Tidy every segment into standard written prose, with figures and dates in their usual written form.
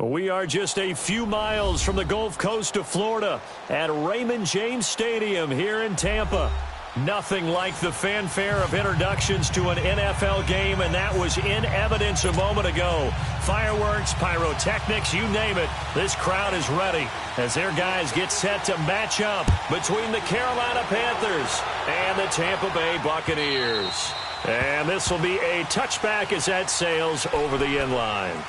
We are just a few miles from the Gulf Coast of Florida at Raymond James Stadium here in Tampa. Nothing like the fanfare of introductions to an NFL game, and that was in evidence a moment ago. Fireworks, pyrotechnics, you name it. This crowd is ready as their guys get set to match up between the Carolina Panthers and the Tampa Bay Buccaneers. And this will be a touchback as that sails over the end line.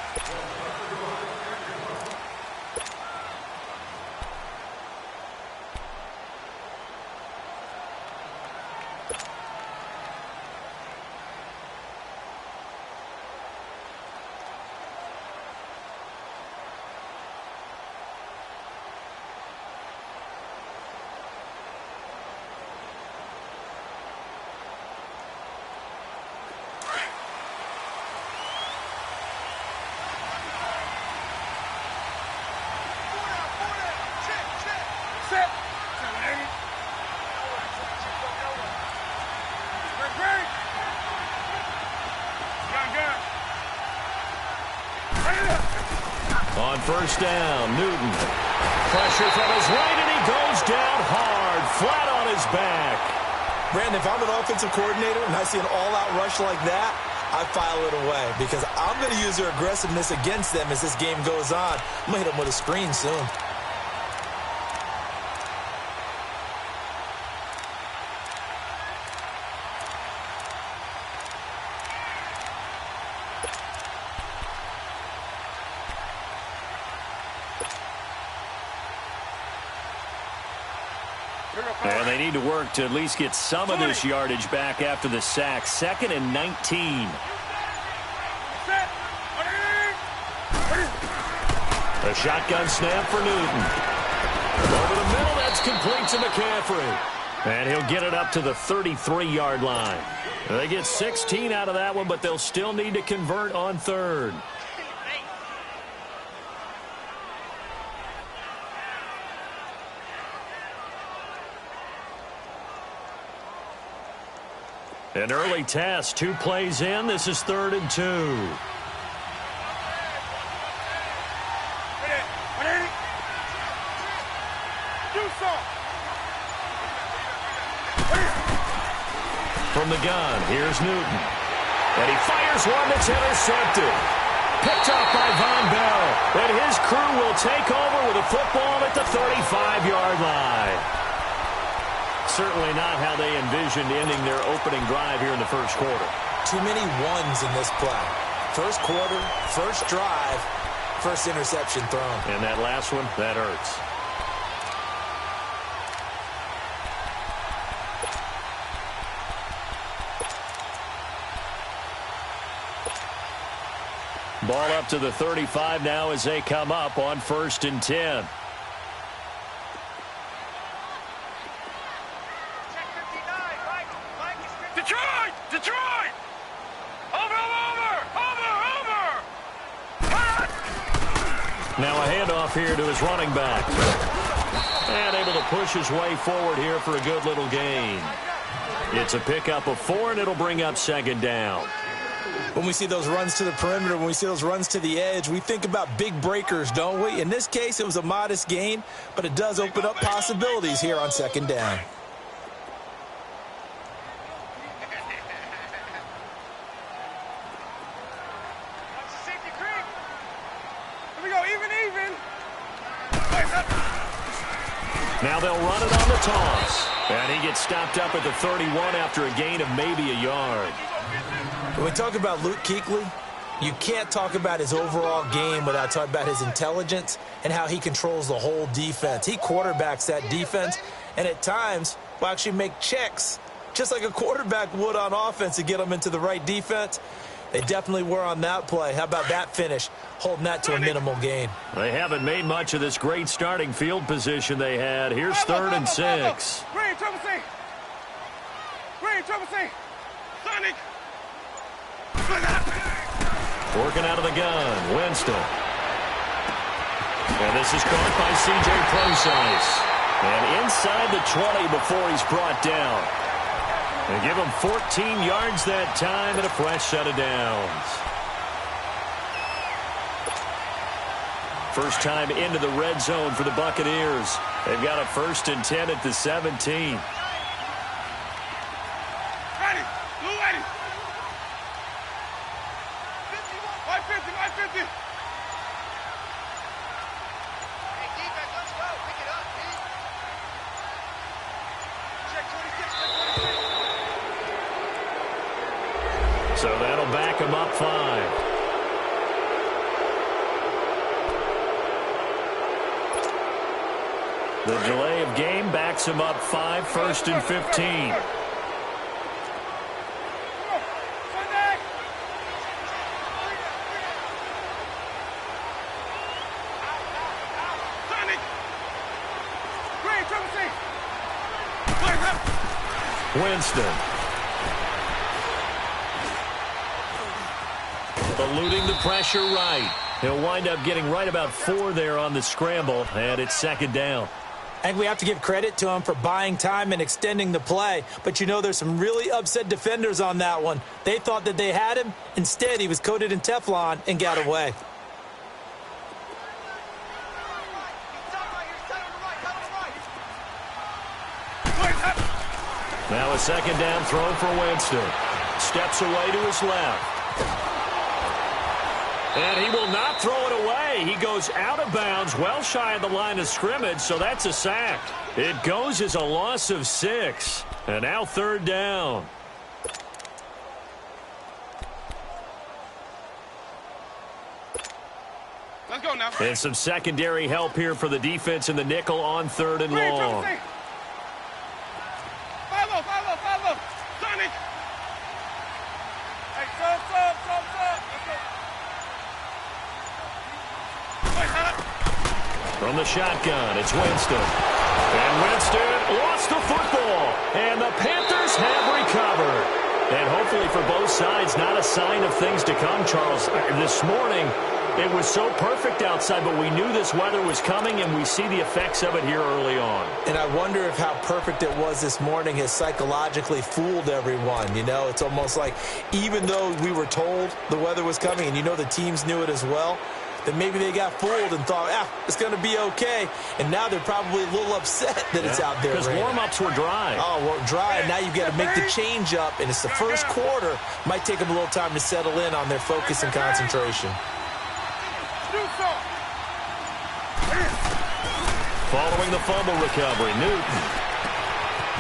On first down, Newton. Pressure from his right, and he goes down hard, flat on his back. Brandon, if I'm an offensive coordinator and I see an all-out rush like that, I file it away because I'm going to use their aggressiveness against them as this game goes on. I'm going to hit them with a screen soon. And they need to work to at least get some of this yardage back after the sack. 2nd and 19. A shotgun snap for Newton. Over the middle, that's complete to McCaffrey. And he'll get it up to the 33-yard line. They get 16 out of that one, but they'll still need to convert on 3rd. An early test, 2 plays in. This is 3rd and 2. From the gun, here's Newton. And he fires one that's intercepted. Picked up by Von Bell. And his crew will take over with a football at the 35-yard line. Certainly not how they envisioned ending their opening drive here in the first quarter. Too many ones in this play. First quarter, first drive, first interception thrown. And that last one, that hurts. Ball up to the 35 now as they come up on 1st and 10. Now a handoff here to his running back. And able to push his way forward here for a good little gain. It's a pickup of 4, and it'll bring up 2nd down. When we see those runs to the perimeter, when we see those runs to the edge, we think about big breakers, don't we? In this case, it was a modest gain, but it does open up possibilities here on 2nd down. Now they'll run it on the toss. And he gets stopped up at the 31 after a gain of maybe a yard. When we talk about Luke Kuechly, you can't talk about his overall game without talking about his intelligence and how he controls the whole defense. He quarterbacks that defense, and at times will actually make checks, just like a quarterback would on offense to get them into the right defense. They definitely were on that play. How about that finish, holding that to a minimal gain? They haven't made much of this great starting field position they had. Here's 3rd and 6. Working out of the gun, Winston. And this is caught by C.J. Procise. And inside the 20 before he's brought down. They give him 14 yards that time and a fresh set of downs. First time into the red zone for the Buccaneers. They've got a 1st and 10 at the 17. Ready. Blue ready. 550, 550. Hey, defense, let's go. Pick it up, D. Check 26, check 26. So that'll back them up 5. The delay of game backs him up 5, 1st and 15. Winston. Eluding the pressure right. He'll wind up getting right about 4 there on the scramble, and it's 2nd down. I think we have to give credit to him for buying time and extending the play. But, you know, there's some really upset defenders on that one. They thought that they had him. Instead, he was coated in Teflon and got away. Now a 2nd down throw for Winston. Steps away to his left. And he will not throw it away. He goes out of bounds, well shy of the line of scrimmage, so that's a sack. It goes as a loss of 6. And now 3rd down. Let's go now. And some secondary help here for the defense in the nickel on 3rd and long. Follow. Sonic. Hey, sub. From the shotgun, it's Winston. And Winston lost the football. And the Panthers have recovered. And hopefully for both sides, not a sign of things to come, Charles. This morning, it was so perfect outside, but we knew this weather was coming, and we see the effects of it here early on. And I wonder if how perfect it was this morning has psychologically fooled everyone. You know, it's almost like even though we were told the weather was coming, and you know the teams knew it as well, that maybe they got fooled and thought, it's going to be okay. And now they're probably a little upset that it's out there. Because warm-ups were dry. Oh, well, dry, and now you've got to make the change up, and it's the first quarter. Might take them a little time to settle in on their focus and concentration. Following the fumble recovery, Newton.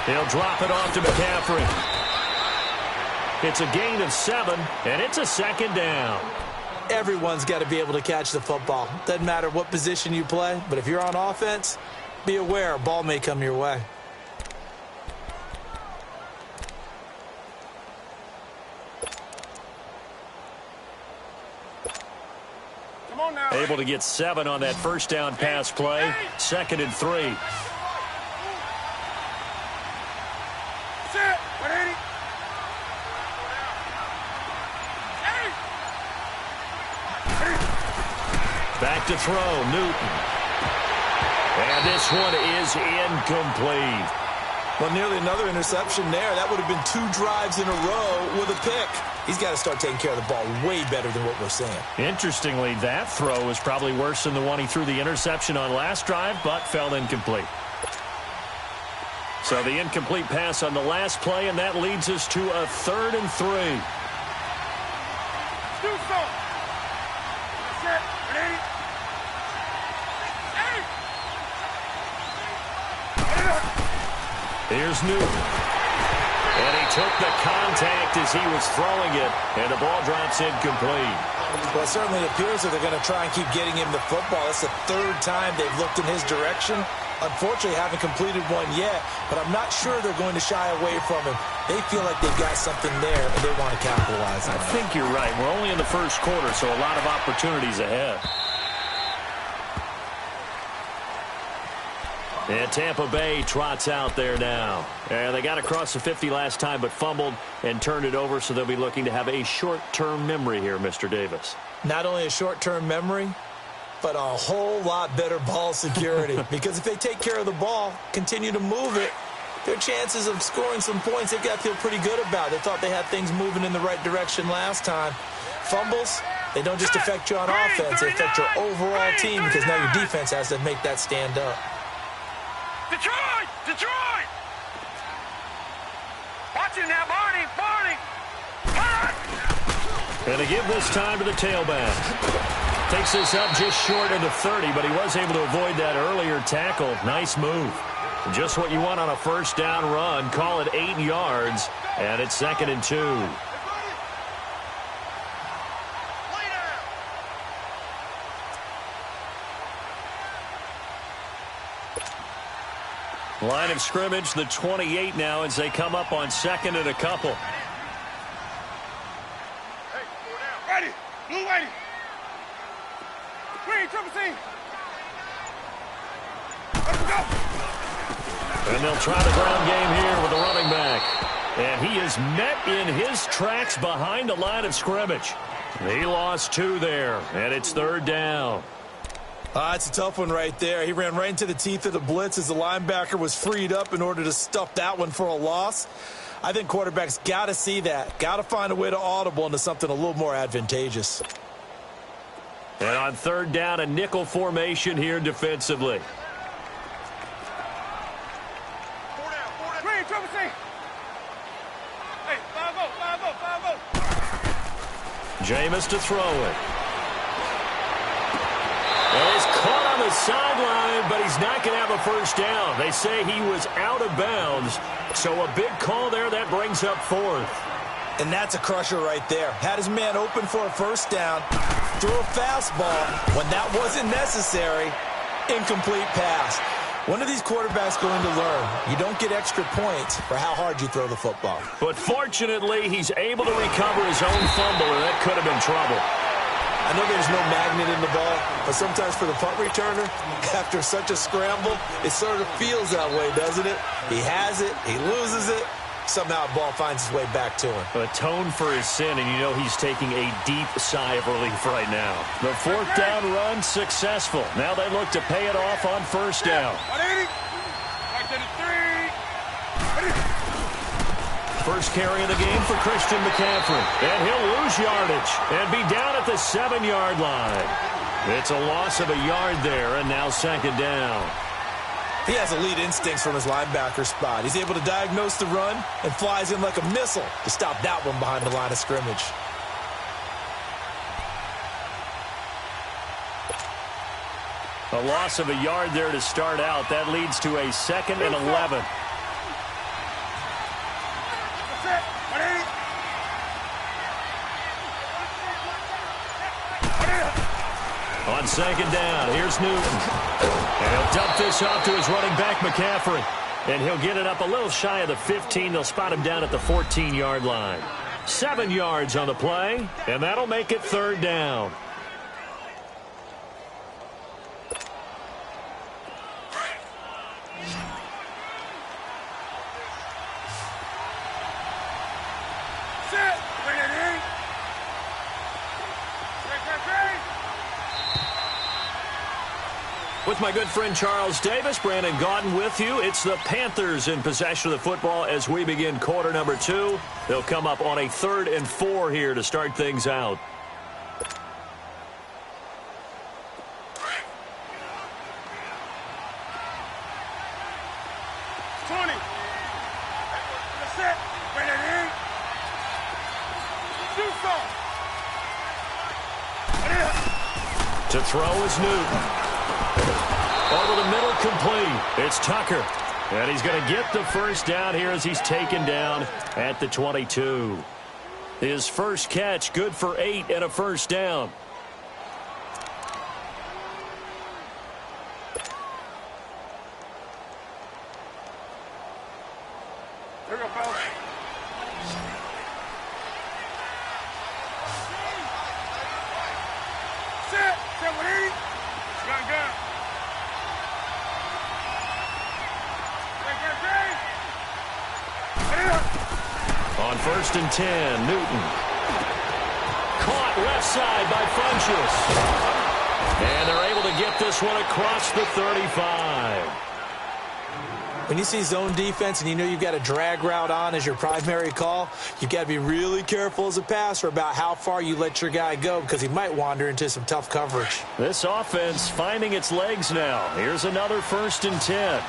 He'll drop it off to McCaffrey. It's a gain of 7, and it's a 2nd down. Everyone's got to be able to catch the football. Doesn't matter what position you play, but if you're on offense, be aware a ball may come your way. Come on now. Able to get 7 on that 1st down pass play. 2nd and 3. Set. 180. Back to throw, Newton. And this one is incomplete. Well, nearly another interception there. That would have been 2 drives in a row with a pick. He's got to start taking care of the ball way better than what we're seeing. Interestingly, that throw is probably worse than the one he threw the interception on last drive, but fell incomplete. So the incomplete pass on the last play, and that leads us to a 3rd and 3. Do so. Set. 180. Here's Newton. And he took the contact as he was throwing it, and the ball drops incomplete. Well, it certainly appears that they're going to try and keep getting him the football. That's the 3rd time they've looked in his direction. Unfortunately, haven't completed one yet, but I'm not sure they're going to shy away from him. They feel like they've got something there, and they want to capitalize on it. I think you're right. We're only in the 1st quarter, so a lot of opportunities ahead. And Tampa Bay trots out there now. And they got across the 50 last time, but fumbled and turned it over, so they'll be looking to have a short-term memory here, Mr. Davis. Not only a short-term memory, but a whole lot better ball security. Because if they take care of the ball, continue to move it, their chances of scoring some points, they've got to feel pretty good about. They thought they had things moving in the right direction last time. Fumbles, They don't just affect you on offense, they affect your overall team because now your defense has to make that stand up. Detroit! Detroit! Watching now, Barney! Barney! And to give this time to the tailback. Takes this up just short of the 30, but he was able to avoid that earlier tackle. Nice move. Just what you want on a first down run. Call it 8 yards, and it's 2nd and 2. Line of scrimmage, the 28 now as they come up on 2nd and a couple. Hey, 4 down. Ready! Blue ready! Green, triple team! Let's go! And they'll try the ground game here with the running back. And he is met in his tracks behind the line of scrimmage. He lost 2 there, and it's 3rd down. It's a tough one right there. He ran right into the teeth of the blitz as the linebacker was freed up in order to stuff that one for a loss. I think quarterbacks got to see that. Got to find a way to audible into something a little more advantageous. And on 3rd down, a nickel formation here defensively. 4 down, 4 down. Green, triple team! Hey, 5-0, 5-0, 5-0. Jameis to throw it. And he's caught on the sideline, but he's not going to have a first down. They say he was out of bounds, so a big call there that brings up 4th. And that's a crusher right there. Had his man open for a first down, threw a fastball when that wasn't necessary, incomplete pass. One of these quarterbacks going to learn, you don't get extra points for how hard you throw the football. But fortunately, he's able to recover his own fumble, and that could have been trouble. I know there's no magnet in the ball, but sometimes for the punt returner, after such a scramble, it sort of feels that way, doesn't it? He has it, he loses it, somehow the ball finds its way back to him. Atone for his sin, and you know he's taking a deep sigh of relief right now. The 4th down run successful. Now they look to pay it off on 1st down. 180. Right to the 3. First carry of the game for Christian McCaffrey. And he'll lose yardage and be down at the 7-yard line. It's a loss of a yard there, and now 2nd down. He has elite instincts from his linebacker spot. He's able to diagnose the run and flies in like a missile to stop that one behind the line of scrimmage. A loss of a yard there to start out. That leads to a 2nd and 11. On 2nd down, here's Newton. And he'll dump this off to his running back, McCaffrey. And he'll get it up a little shy of the 15. They'll spot him down at the 14-yard line. 7 yards on the play, and that'll make it 3rd down. With my good friend Charles Davis, Brandon Gaudin with you. It's the Panthers in possession of the football as we begin quarter number 2. They'll come up on a 3rd and 4 here to start things out. To throw is Newton. Over the middle, complete. It's Tucker. And he's going to get the first down here as he's taken down at the 22. His first catch, good for 8 and a first down. Here we go, fellas. Set. Set with 80. Gun, gun. On 1st and 10, Newton. Caught left side by Funchess. And they're able to get this one across the 35. When you see zone defense and you know you've got a drag route on as your primary call, you've got to be really careful as a passer about how far you let your guy go because he might wander into some tough coverage. This offense finding its legs now. Here's another 1st and 10.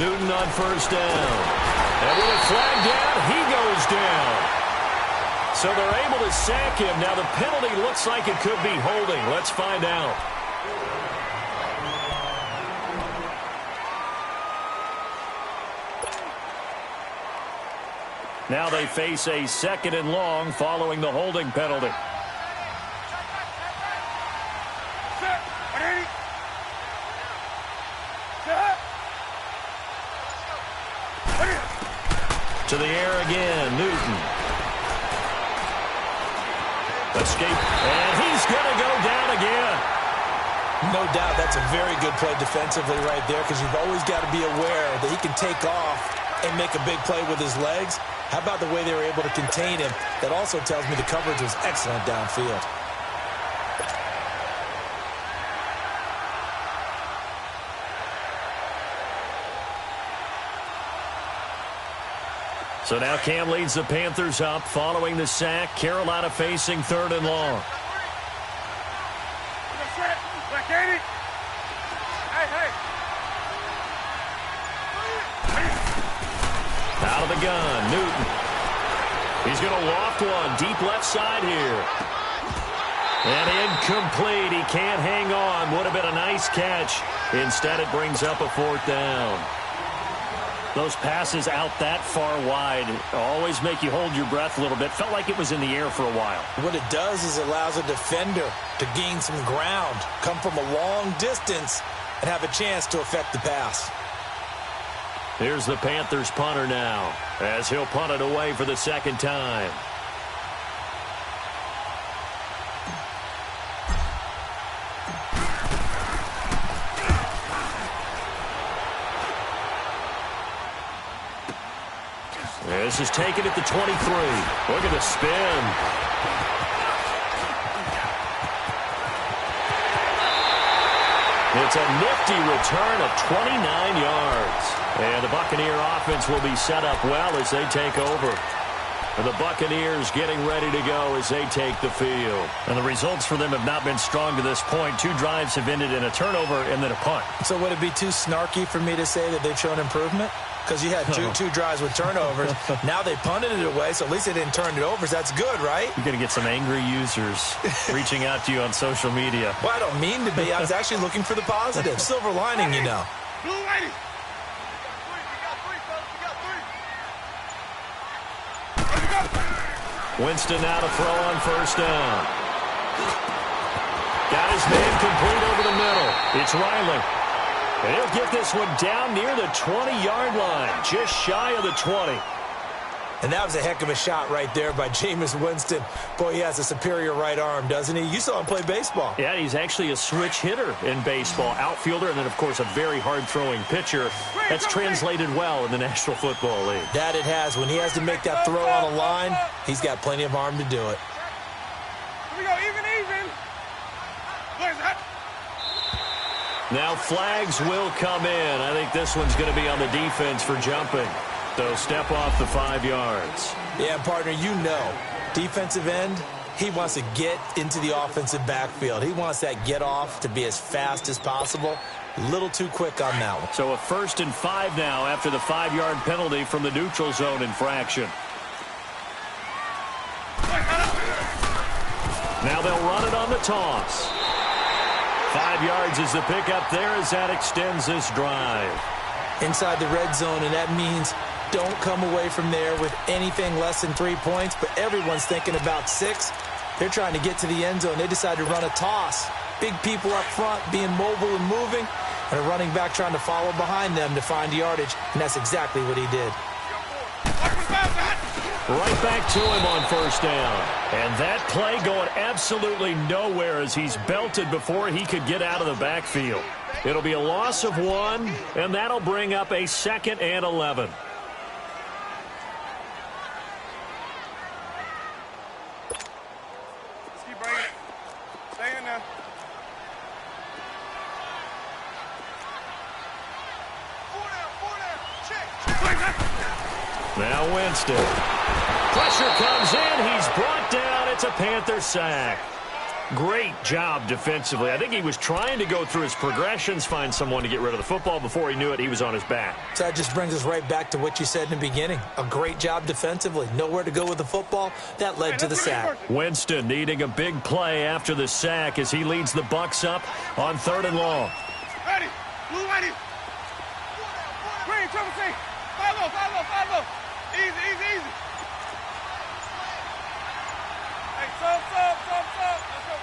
Newton on 1st down. And with a flag down, he goes down. So they're able to sack him. Now the penalty looks like it could be holding. Let's find out. Now they face a 2nd and long following the holding penalty. To the air again, Newton. Escape, and he's going to go down again. No doubt that's a very good play defensively right there because you've always got to be aware that he can take off and make a big play with his legs. How about the way they were able to contain him? That also tells me the coverage was excellent downfield. So now Cam leads the Panthers up following the sack. Carolina facing 3rd and long. Out of the gun, Newton. He's going to loft one deep left side here. And incomplete. He can't hang on. Would have been a nice catch. Instead, it brings up a 4th down. Those passes out that far wide always make you hold your breath a little bit. Felt like it was in the air for a while. What it does is it allows a defender to gain some ground, come from a long distance, and have a chance to affect the pass. Here's the Panthers punter now as he'll punt it away for the 2nd time. This is taken at the 23. Look at the spin. It's a nifty return of 29 yards. And the Buccaneer offense will be set up well as they take over. And the Buccaneers getting ready to go as they take the field. And the results for them have not been strong to this point. 2 drives have ended in a turnover and then a punt. So would it be too snarky for me to say that they've shown improvement? Because you had two drives with turnovers. Now they punted it away, so at least they didn't turn it over. So that's good, right? You're going to get some angry users reaching out to you on social media. Well, I don't mean to be. I was actually looking for the positive. Silver lining, you know. Blue lady. Winston now to throw on 1st down. Got his man complete over the middle. It's Riley. And he'll get this one down near the 20-yard line, just shy of the 20. And that was a heck of a shot right there by Jameis Winston. Boy, he has a superior right arm, doesn't he? You saw him play baseball. Yeah, he's actually a switch hitter in baseball, outfielder, and then, of course, a very hard-throwing pitcher. That's translated well in the National Football League. That it has. When he has to make that throw on a line, he's got plenty of arm to do it. Here we go, even. Where's that? Now flags will come in. I think this one's going to be on the defense for jumping. So step off the 5 yards. Yeah, partner, you know, defensive end, he wants to get into the offensive backfield. He wants that get off to be as fast as possible. A little too quick on that one. So a 1st and 5 now after the 5-yard penalty from the neutral zone infraction. Now they'll run it on the toss. 5 yards is the pickup there as that extends this drive. Inside the red zone, and that means don't come away from there with anything less than 3 points, but everyone's thinking about 6. They're trying to get to the end zone. They decide to run a toss. Big people up front being mobile and moving, and a running back trying to follow behind them to find yardage, and that's exactly what he did. Right back to him on 1st down. And that play going absolutely nowhere as he's belted before he could get out of the backfield. It'll be a loss of 1, and that'll bring up a 2nd and 11. Now Winston. Pressure comes in. He's brought down. It's a Panther sack. Great job defensively. I think he was trying to go through his progressions, find someone to get rid of the football. Before he knew it, he was on his back. So that just brings us right back to what you said in the beginning. A great job defensively. Nowhere to go with the football. That led to the sack. Winston needing a big play after the sack as he leads the Bucs up on 3rd and long. Ready. Blue ready. Green, triple C. Follow. Easy. Hey, sub. Let's go.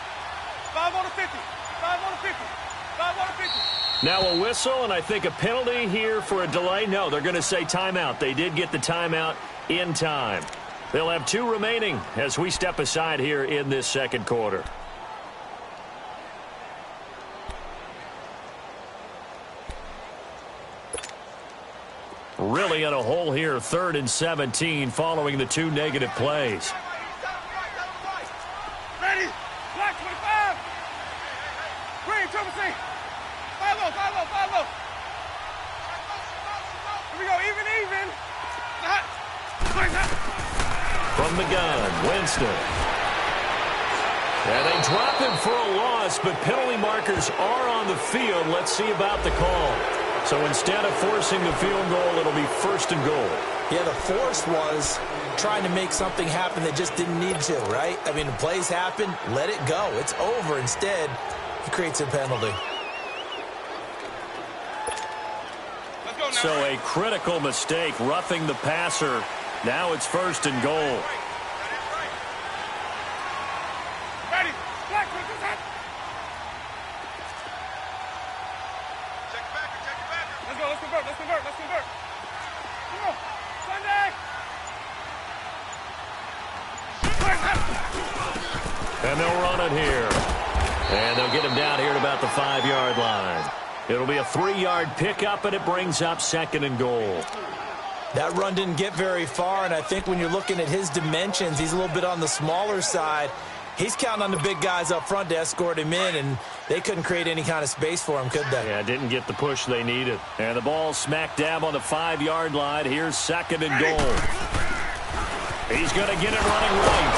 5 on the 50. 5 on the 50. 5 on the 50. Now a whistle, and I think a penalty here for a delay. No, they're going to say timeout. They did get the timeout in time. They'll have 2 remaining as we step aside here in this second quarter. Really in a hole here, 3rd and 17 following the 2 negative plays. Ready. Black 25. Green, triple C. Follow. Here we go. Even. From the gun, Winston. And they drop him for a loss, but penalty markers are on the field. Let's see about the call. So instead of forcing the field goal, it'll be 1st and goal. Yeah, the force was trying to make something happen that just didn't need to, right? I mean, the plays happen, let it go. It's over. Instead, he creates a penalty. Let's go now. So a critical mistake, roughing the passer. Now it's 1st and goal. Ready. Black 25. Let's convert. Come on. Sunday. And they'll run it here. And they'll get him down here at about the 5-yard line. It'll be a 3-yard pickup, and it brings up 2nd and goal. That run didn't get very far, and I think when you're looking at his dimensions, he's a little bit on the smaller side. He's counting on the big guys up front to escort him in, and they couldn't create any kind of space for him, could they? Yeah, didn't get the push they needed. And the ball smack dab on the 5-yard line. Here's 2nd and goal. He's going to get it running right.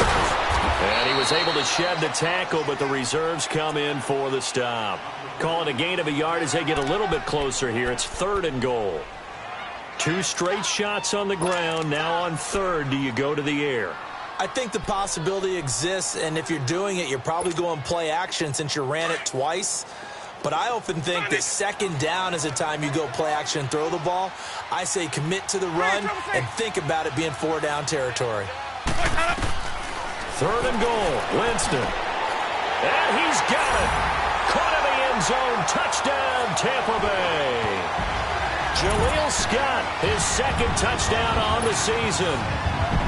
And he was able to shed the tackle, but the reserves come in for the stop. Call it a gain of a yard as they get a little bit closer here. It's 3rd and goal. 2 straight shots on the ground. Now on 3rd, do you go to the air? I think the possibility exists, and if you're doing it, you're probably going play action since you ran it twice. But I often think that 2nd down is the time you go play action and throw the ball. I say commit to the run and think about it being 4-down territory. 3rd and goal, Winston. And he's got it. Caught in the end zone. Touchdown, Tampa Bay. Jaleel Scott, his 2nd touchdown on the season.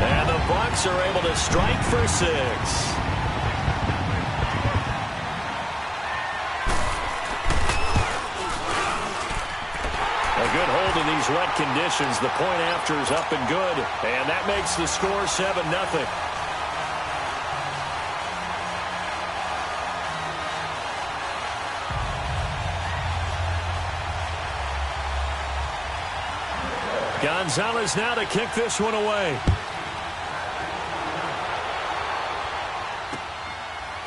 And the Bucs are able to strike for 6. A good hold in these wet conditions. The point after is up and good. And that makes the score 7-0. Gonzalez now to kick this one away.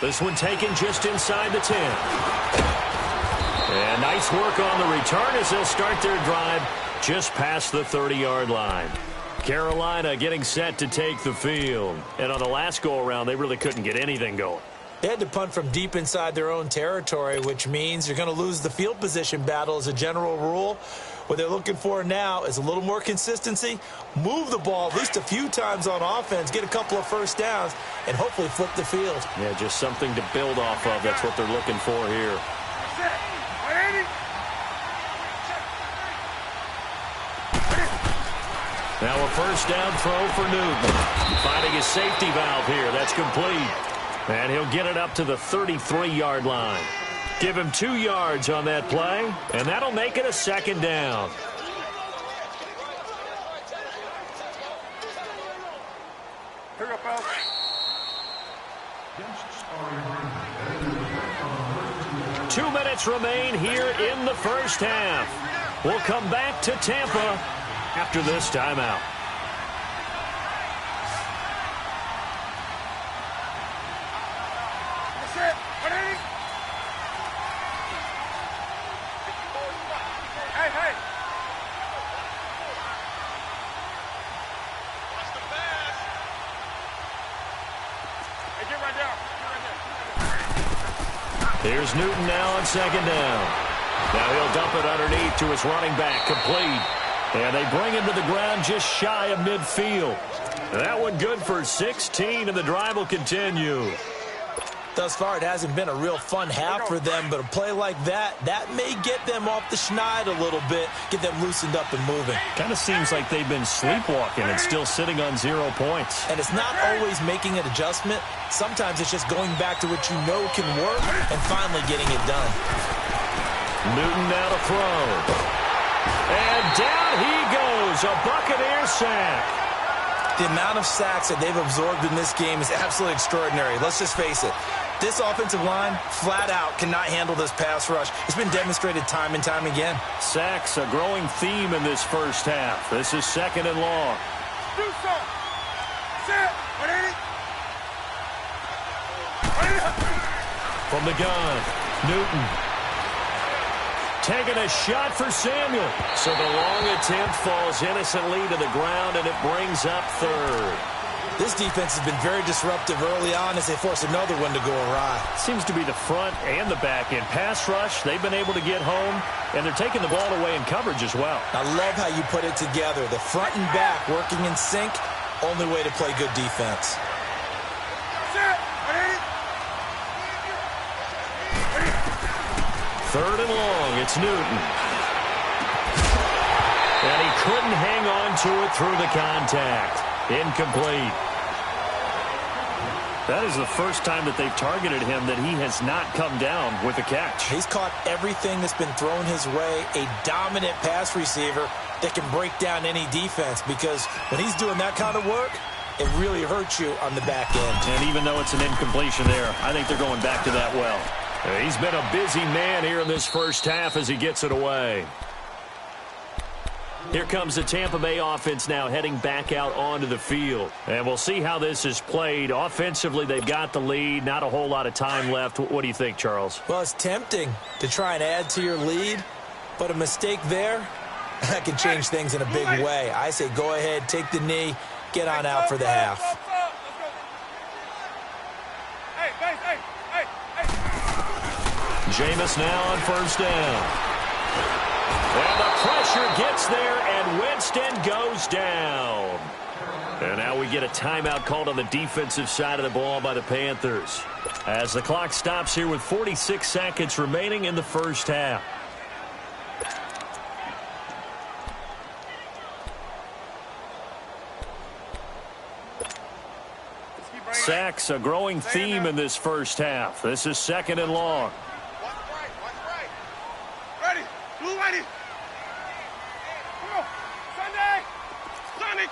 This one taken just inside the 10. And nice work on the return as they'll start their drive just past the 30-yard line. Carolina getting set to take the field. And on the last go-around, they really couldn't get anything going. They had to punt from deep inside their own territory, which means you're going to lose the field position battle as a general rule. What they're looking for now is a little more consistency, move the ball at least a few times on offense, get a couple of 1st downs, and hopefully flip the field. Yeah, just something to build off of. That's what they're looking for here. Now a 1st down throw for Newton. Finding his safety valve here. That's complete. And he'll get it up to the 33-yard line. Give him 2 yards on that play, and that'll make it a 2nd down. Here we go, fellas. 2 minutes remain here in the first half. We'll come back to Tampa after this timeout. Get right down. Get right there. Here's Newton now on second down. Now he'll dump it underneath to his running back, complete. And they bring him to the ground just shy of midfield. That one good for 16, and the drive will continue. Thus far, it hasn't been a real fun half for them, but a play like that may get them off the schneid a little bit, get them loosened up and moving. Kind of seems like they've been sleepwalking and still sitting on 0 points. And it's not always making an adjustment. Sometimes it's just going back to what you know can work and finally getting it done. Newton now to throw. And down he goes, a Buccaneer sack. The amount of sacks that they've absorbed in this game is absolutely extraordinary. Let's just face it. This offensive line, flat out, cannot handle this pass rush. It's been demonstrated time and time again. Sacks, a growing theme in this first half. This is second and long. Do something. Sit. From the gun, Newton. Taking a shot for Samuel. So the long attempt falls innocently to the ground, and it brings up third. This defense has been very disruptive early on as they force another one to go awry. Seems to be the front and the back end. Pass rush, they've been able to get home, and they're taking the ball away in coverage as well. I love how you put it together. The front and back working in sync, only way to play good defense. Third and long, it's Newton. And he couldn't hang on to it through the contact. Incomplete. That is the first time that they've targeted him that he has not come down with a catch. He's caught everything that's been thrown his way. A dominant pass receiver that can break down any defense, because when he's doing that kind of work, it really hurts you on the back end. And even though it's an incompletion there, I think they're going back to that well. He's been a busy man here in this first half as he gets it away. Here comes the Tampa Bay offense now heading back out onto the field. And we'll see how this is played. Offensively, they've got the lead. Not a whole lot of time left. What do you think, Charles? Well, it's tempting to try and add to your lead, but a mistake there, that can change things in a big way. I say go ahead, take the knee, get on out for the half. Jameis now on first down. And the pressure gets there, and Winston goes down. And now we get a timeout called on the defensive side of the ball by the Panthers, as the clock stops here with 46 seconds remaining in the first half. Sacks, a growing theme in this first half. This is second and long. Ready. Blue ready. Come on. Sunday. Sonic.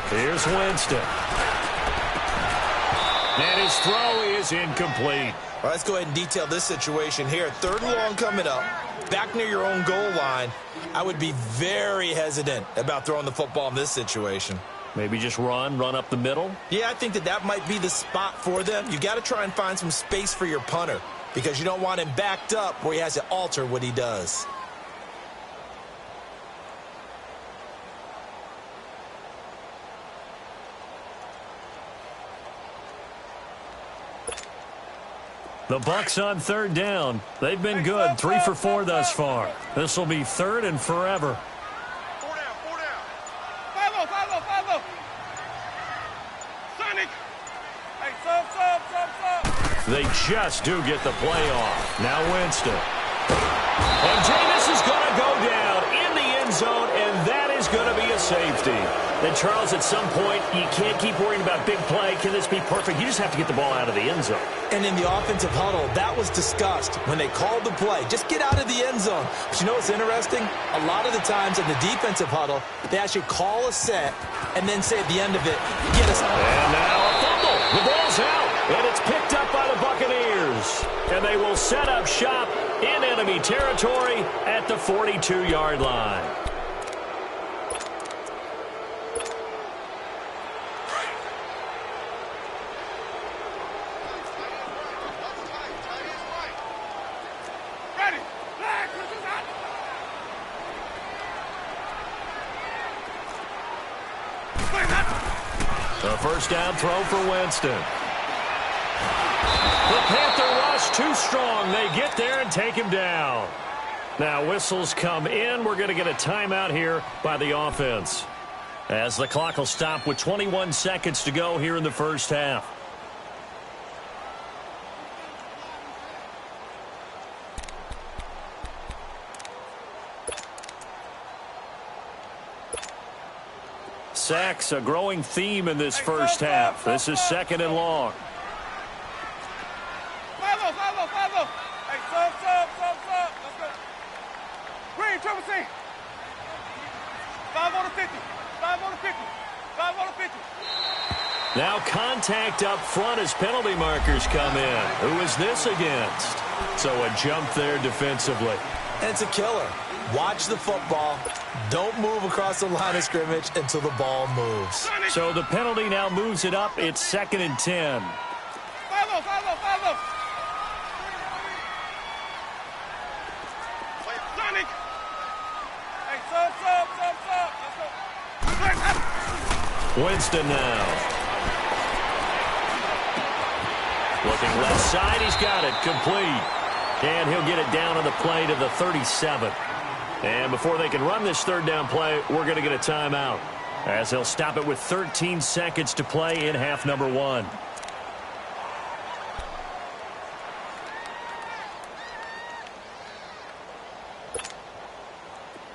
Here's Winston. And his throw is incomplete. All right, let's go ahead and detail this situation here. Third and long coming up, back near your own goal line. I would be very hesitant about throwing the football in this situation. Maybe just run up the middle? Yeah, I think that might be the spot for them. You got to try and find some space for your punter, because you don't want him backed up where he has to alter what he does. The Bucs on third down. They've been good, 3 for 4 thus far. This will be third and forever. 4 down. 5-0. Sonic. Hey, sub. They just do get the play off. Now Winston. And Jameis is going to go down in the end zone, and that is going to be a safety. Then, Charles, at some point, you can't keep worrying about big play. Can this be perfect? You just have to get the ball out of the end zone. And in the offensive huddle, that was discussed when they called the play. Just get out of the end zone. But you know what's interesting? A lot of the times in the defensive huddle, they actually call a set and then say at the end of it, get us out. And now a fumble. The ball's out, and it's picked up by the Buccaneers. And they will set up shop in enemy territory at the 42-yard line. A first down throw for Winston. The Panther rush too strong. They get there and take him down. Now whistles come in. We're going to get a timeout here by the offense, as the clock will stop with 21 seconds to go here in the first half. Sacks, a growing theme in this first half. This is second and long. Follow. Hey, sub. Let's go. Green, triple C. 5 on the 50. 5 on the 50. 5 on the 50. Now contact up front as penalty markers come in. Who is this against? So a jump there defensively. And it's a killer. Watch the football. Don't move across the line of scrimmage until the ball moves. So the penalty now moves it up. It's second and 10. Follow. Sonic. Hey, sub. Let's go. Winston now. Looking left side. He's got it. Complete. And he'll get it down on the play to the 37. And before they can run this third down play, we're going to get a timeout, as they'll stop it with 13 seconds to play in half number 1.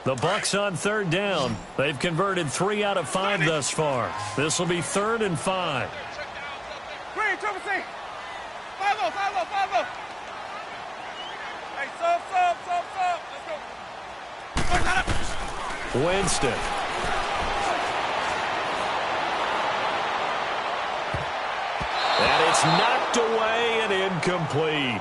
The Bucs on third down. They've converted 3 out of 5 thus far. This will be 3rd and 5. Green, triple C. Follow. Hey, sub. Let's go. Winston. And it's knocked away and incomplete.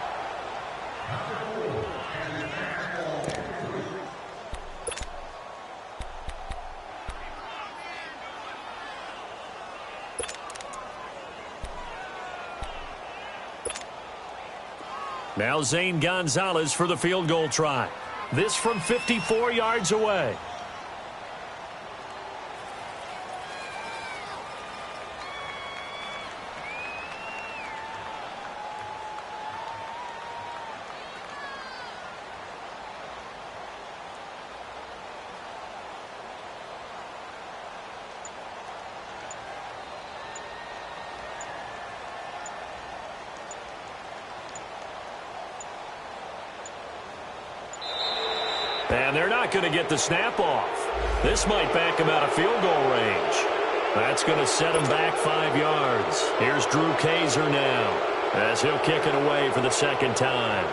Now Zane Gonzalez for the field goal try. This from 54 yards away. And they're not going to get the snap off. This might back him out of field goal range. That's going to set him back 5 yards. Here's Drew Kaiser now, as he'll kick it away for the second time.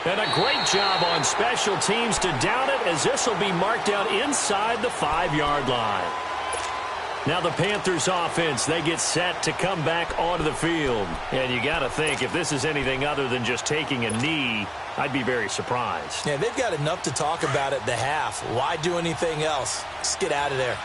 And a great job on special teams to down it, as this will be marked down inside the 5-yard line. Now the Panthers offense, they get set to come back onto the field. And you got to think, if this is anything other than just taking a knee, I'd be very surprised. Yeah, they've got enough to talk about at the half. Why do anything else? Just get out of there.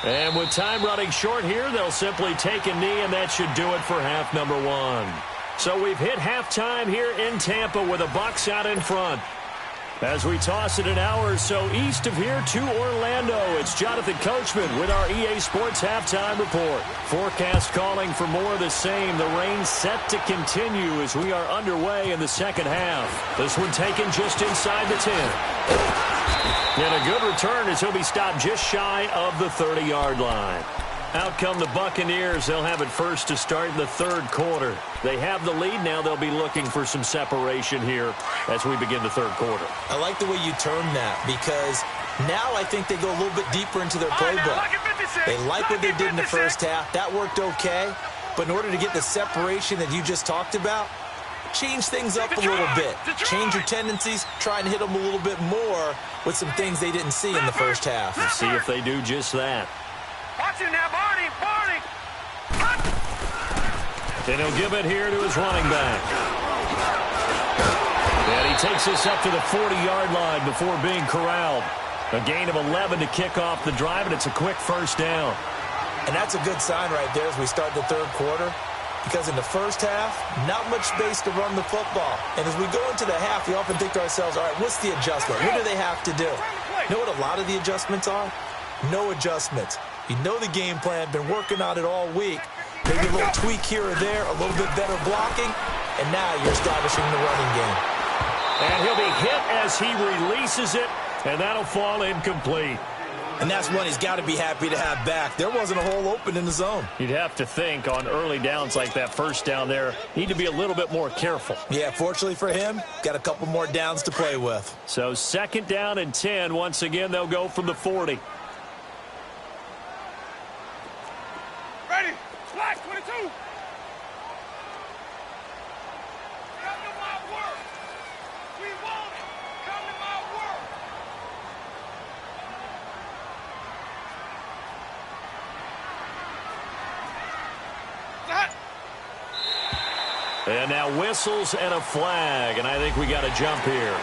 And with time running short here, they'll simply take a knee, and that should do it for half number 1. So we've hit halftime here in Tampa with the Bucs out in front. As we toss it an hour or so east of here to Orlando, it's Jonathan Coachman with our EA Sports Halftime Report. Forecast calling for more of the same. The rain set to continue as we are underway in the second half. This one taken just inside the 10. And a good return as he'll be stopped just shy of the 30-yard line. Out come the Buccaneers. They'll have it first to start in the third quarter. They have the lead now. They'll be looking for some separation here as we begin the third quarter. I like the way you term that, because now I think they go a little bit deeper into their playbook. They like what they did in the first half. That worked okay. But in order to get the separation that you just talked about, change things up a little bit. Change your tendencies. Try and hit them a little bit more with some things they didn't see in the first half. Let's see if they do just that. Watch it now, Barney. And he'll give it here to his running back. And he takes this up to the 40-yard line before being corralled. A gain of 11 to kick off the drive, and it's a quick first down. And that's a good sign right there as we start the third quarter. Because in the first half, not much space to run the football. And as we go into the half, we often think to ourselves, all right, what's the adjustment? What do they have to do? You know what a lot of the adjustments are? No adjustments. You know the game plan, been working on it all week. Maybe a little tweak here or there, a little bit better blocking, and now you're establishing the running game. And he'll be hit as he releases it, and that'll fall incomplete. And that's one he's got to be happy to have back. There wasn't a hole open in the zone. You'd have to think on early downs like that first down there, need to be a little bit more careful. Yeah, fortunately for him, got a couple more downs to play with. So 2nd down and 10. Once again, they'll go from the 40. Ready. Black 22. Come to my work. We want it. Come to my work. And now whistles and a flag, and I think we got a jump here.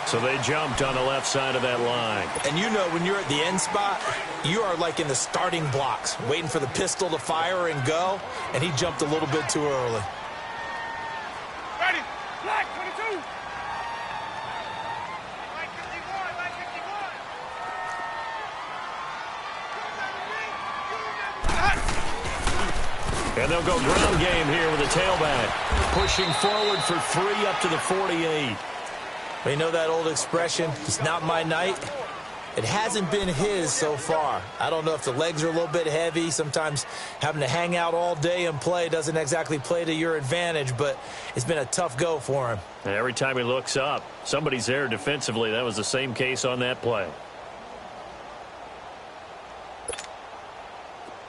So they jumped on the left side of that line. And you know when you're at the end spot, you are like in the starting blocks, waiting for the pistol to fire and go, and he jumped a little bit too early. Ready. Black 22. Black 51. Black 51. And they'll go ground game here with a tailback. Pushing forward for 3 up to the 48. You know that old expression, it's not my night? It hasn't been his so far. I don't know if the legs are a little bit heavy. Sometimes having to hang out all day and play doesn't exactly play to your advantage, but it's been a tough go for him. And every time he looks up, somebody's there defensively. That was the same case on that play.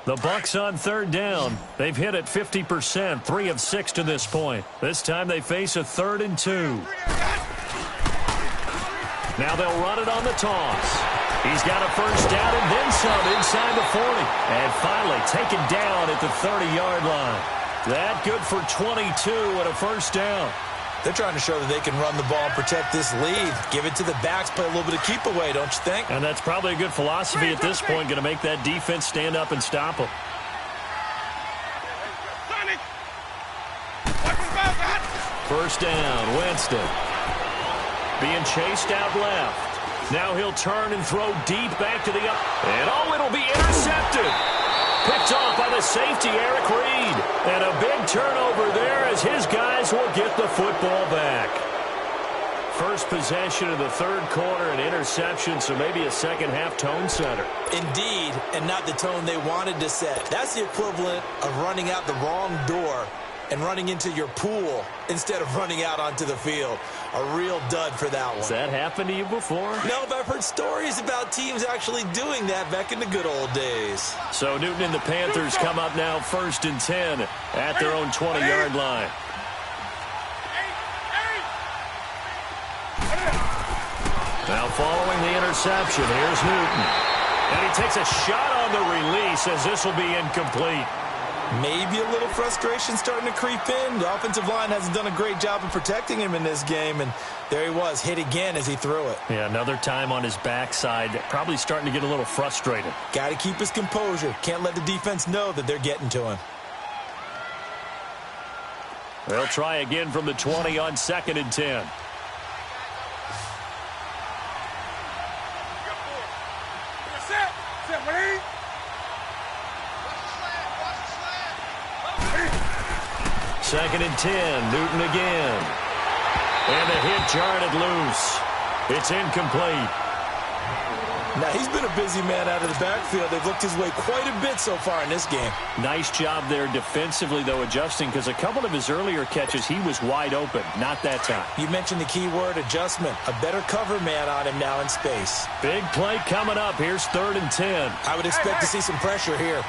The Bucs on 3rd down. They've hit it 50%, 3 of 6 to this point. This time they face a 3rd and 2. Now they'll run it on the toss. He's got a first down and then some inside the 40. And finally taken down at the 30-yard line. That good for 22 and a first down. They're trying to show that they can run the ball and protect this lead. Give it to the backs, play a little bit of keep away, don't you think? And that's probably a good philosophy at this point, going to make that defense stand up and stop them. First down, Winston. Being chased out left. Now he'll turn and throw deep back to the up. And it'll be intercepted. Picked off by the safety, Eric Reed. And a big turnover there as his guys will get the football back. First possession of the 3rd quarter, an interception, so maybe a second-half tone setter. Indeed, and not the tone they wanted to set. That's the equivalent of running out the wrong door and running into your pool instead of running out onto the field. A real dud for that one. Has that happened to you before? No, but I've heard stories about teams actually doing that back in the good old days. So Newton and the Panthers come up now 1st and 10 at their own 20-yard line. Now following the interception, here's Newton. And he takes a shot on the release as this will be incomplete. Maybe a little frustration starting to creep in. The offensive line hasn't done a great job of protecting him in this game, and there he was, hit again as he threw it. Yeah, another time on his backside, probably starting to get a little frustrated. Got to keep his composure. Can't let the defense know that they're getting to him. They'll try again from the 20 on 2nd and 10. Second and 10, Newton again. And the hit jarred it loose. It's incomplete. Now, he's been a busy man out of the backfield. They've looked his way quite a bit so far in this game. Nice job there defensively, though, adjusting, because a couple of his earlier catches, he was wide open. Not that time. You mentioned the key word, adjustment. A better cover man on him now in space. Big play coming up. Here's 3rd and 10. I would expect to see some pressure here.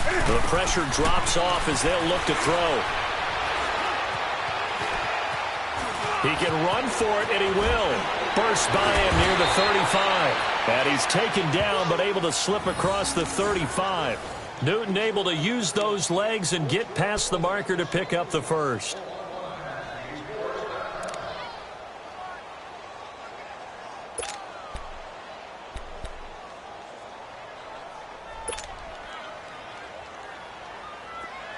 The pressure drops off as they'll look to throw. He can run for it, and he will. Burst by him near the 35. And he's taken down, but able to slip across the 35. Newton able to use those legs and get past the marker to pick up the first.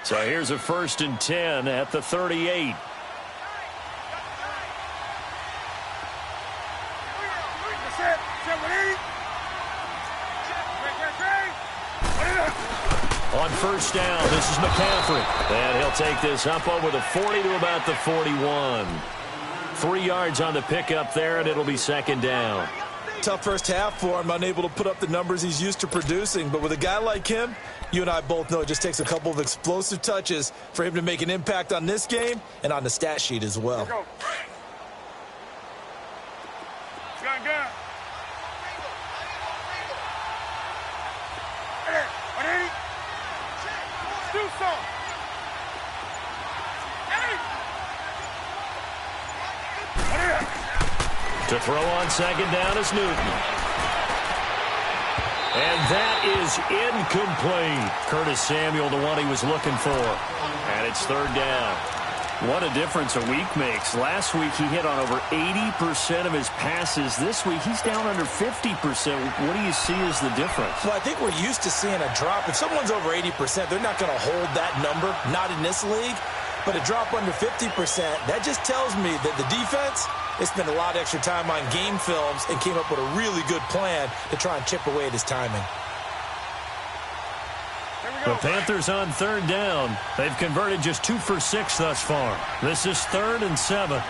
So here's a 1st and 10 at the 38. On 1st down, this is McCaffrey. And he'll take this up over the 40 to about the 41. 3 yards on the pickup there, and it'll be 2nd down. Tough first half for him, unable to put up the numbers he's used to producing. But with a guy like him, you and I both know it just takes a couple of explosive touches for him to make an impact on this game and on the stat sheet as well. Gun. Do something. To throw on 2nd down is Newton. And that is incomplete. Curtis Samuel, the one he was looking for. And it's 3rd down. What a difference a week makes. Last week he hit on over 80% of his passes. This week he's down under 50%. What do you see as the difference? Well, I think we're used to seeing a drop. If someone's over 80%, they're not going to hold that number, not in this league. But a drop under 50%, that just tells me that the defense, they spent a lot of extra time on game films and came up with a really good plan to try and chip away at his timing. The Panthers on 3rd down. They've converted just 2 for 6 thus far. This is 3rd and 7.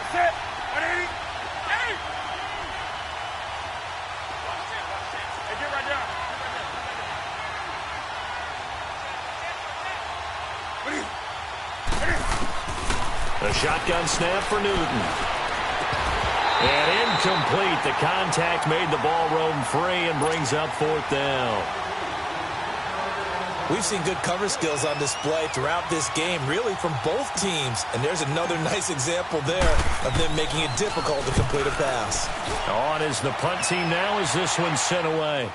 A shotgun snap for Newton. And incomplete. The contact made the ball roam free and brings up 4th down. We've seen good cover skills on display throughout this game, really from both teams. And there's another nice example there of them making it difficult to complete a pass. On is the punt team now as this one's sent away.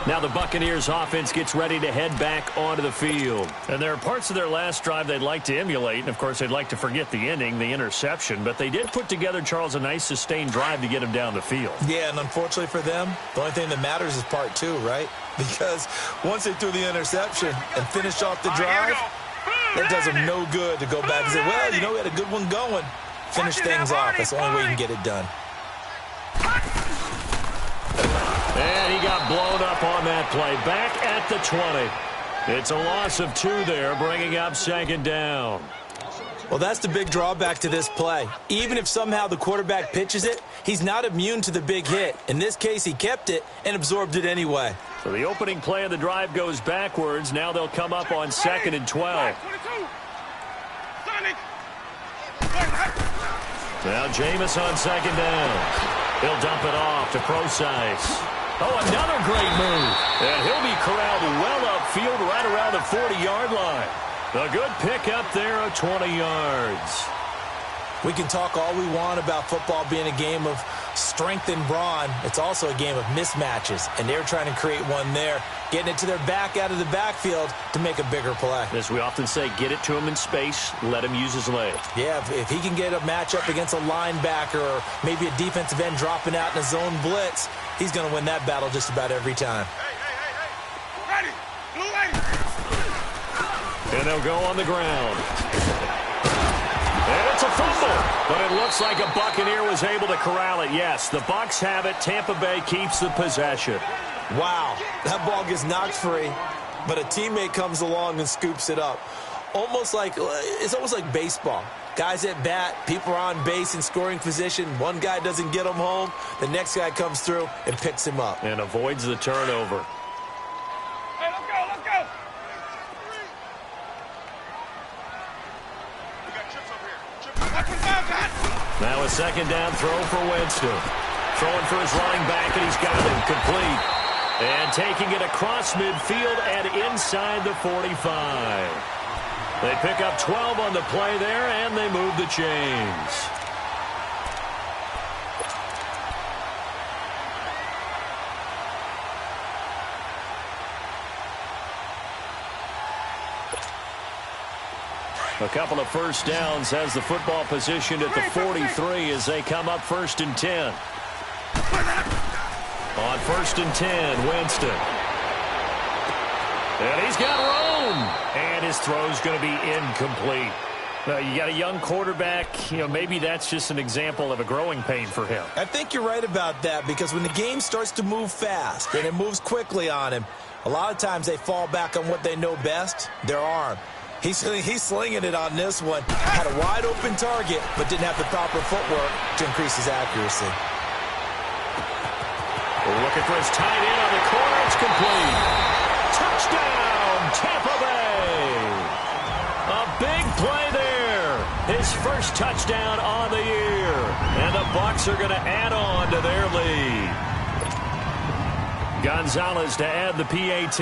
Now the Buccaneers offense gets ready to head back onto the field. And there are parts of their last drive they'd like to emulate. And, of course, they'd like to forget the ending, the interception. But they did put together, Charles, a nice sustained drive to get him down the field. Yeah, and unfortunately for them, the only thing that matters is part 2, right? Because once they threw the interception and finished off the drive, that does them no good to go back and say, well, you know, we had a good one going. Finish things off. That's the only way you can get it done. And he got blown up on that play. Back at the 20. It's a loss of 2 there, bringing up 2nd down. Well, that's the big drawback to this play. Even if somehow the quarterback pitches it, he's not immune to the big hit. In this case, he kept it and absorbed it anyway. So the opening play of the drive goes backwards. Now they'll come up on 2nd and 12. Now Jameis on 2nd down. He'll dump it off to Procise. Oh, another great move. And he'll be corralled well upfield right around the 40-yard line. A good pickup there of 20 yards. We can talk all we want about football being a game of strength and brawn. It's also a game of mismatches, and they're trying to create one there, getting it to their back out of the backfield to make a bigger play. As we often say, get it to him in space, let him use his leg. Yeah, if he can get a matchup against a linebacker or maybe a defensive end dropping out in a zone blitz, he's going to win that battle just about every time. Ready. Blue lady. And they'll go on the ground. And it's a fumble, but it looks like a Buccaneer was able to corral it. Yes, the Bucs have it. Tampa Bay keeps the possession. Wow, that ball gets knocked free, but a teammate comes along and scoops it up. It's almost like baseball. Guys at bat, people are on base in scoring position. One guy doesn't get him home. The next guy comes through and picks him up. And avoids the turnover. Hey, let's go, let's go. We got chips over here. Watch his mouth, God. Now a 2nd down throw for Winston. Throwing for his running back, and he's got him complete. And taking it across midfield and inside the 45. They pick up 12 on the play there, and they move the chains. A couple of first downs has the football positioned at the 43 as they come up 1st and 10. On 1st and 10, Winston. And he's got room. And his throw's going to be incomplete. You got a young quarterback. Maybe that's just an example of a growing pain for him. I think you're right about that, because when the game starts to move fast and it moves quickly on him, a lot of times they fall back on what they know best, their arm. He's slinging it on this one. Had a wide open target, but didn't have the proper footwork to increase his accuracy. Looking for his tight end on the corner. It's complete. Touchdown, Tampa Bay. A big play there. His first touchdown on the year. And the Bucs are going to add on to their lead. Gonzalez to add the PAT.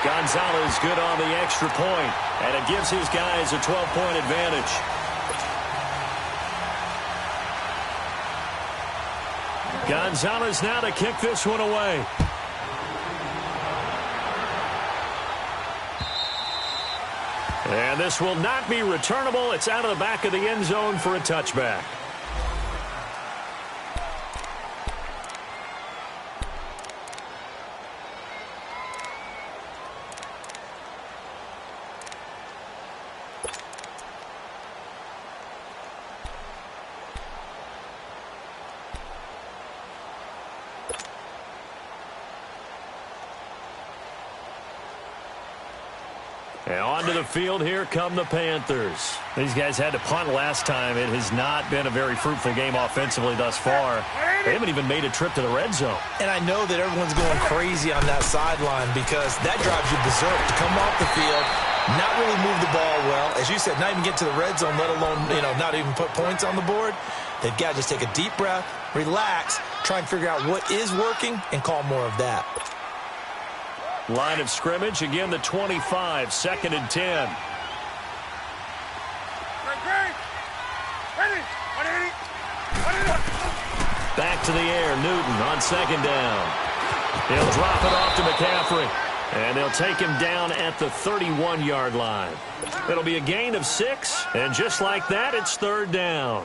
Gonzalez good on the extra point, and it gives his guys a 12-point advantage. Gonzalez now to kick this one away. And this will not be returnable. It's out of the back of the end zone for a touchback. And onto the field, here come the Panthers. These guys had to punt last time. It has not been a very fruitful game offensively thus far. They haven't even made a trip to the red zone. And I know that everyone's going crazy on that sideline, because that drives you berserk to come off the field, not really move the ball well. As you said, not even get to the red zone, let alone, not even put points on the board. They've got to just take a deep breath, relax, try and figure out what is working, and call more of that. Line of scrimmage, again the 25, 2nd and 10. Back to the air, Newton on 2nd down. He'll drop it off to McCaffrey. And they'll take him down at the 31-yard line. It'll be a gain of 6, and just like that, it's 3rd down.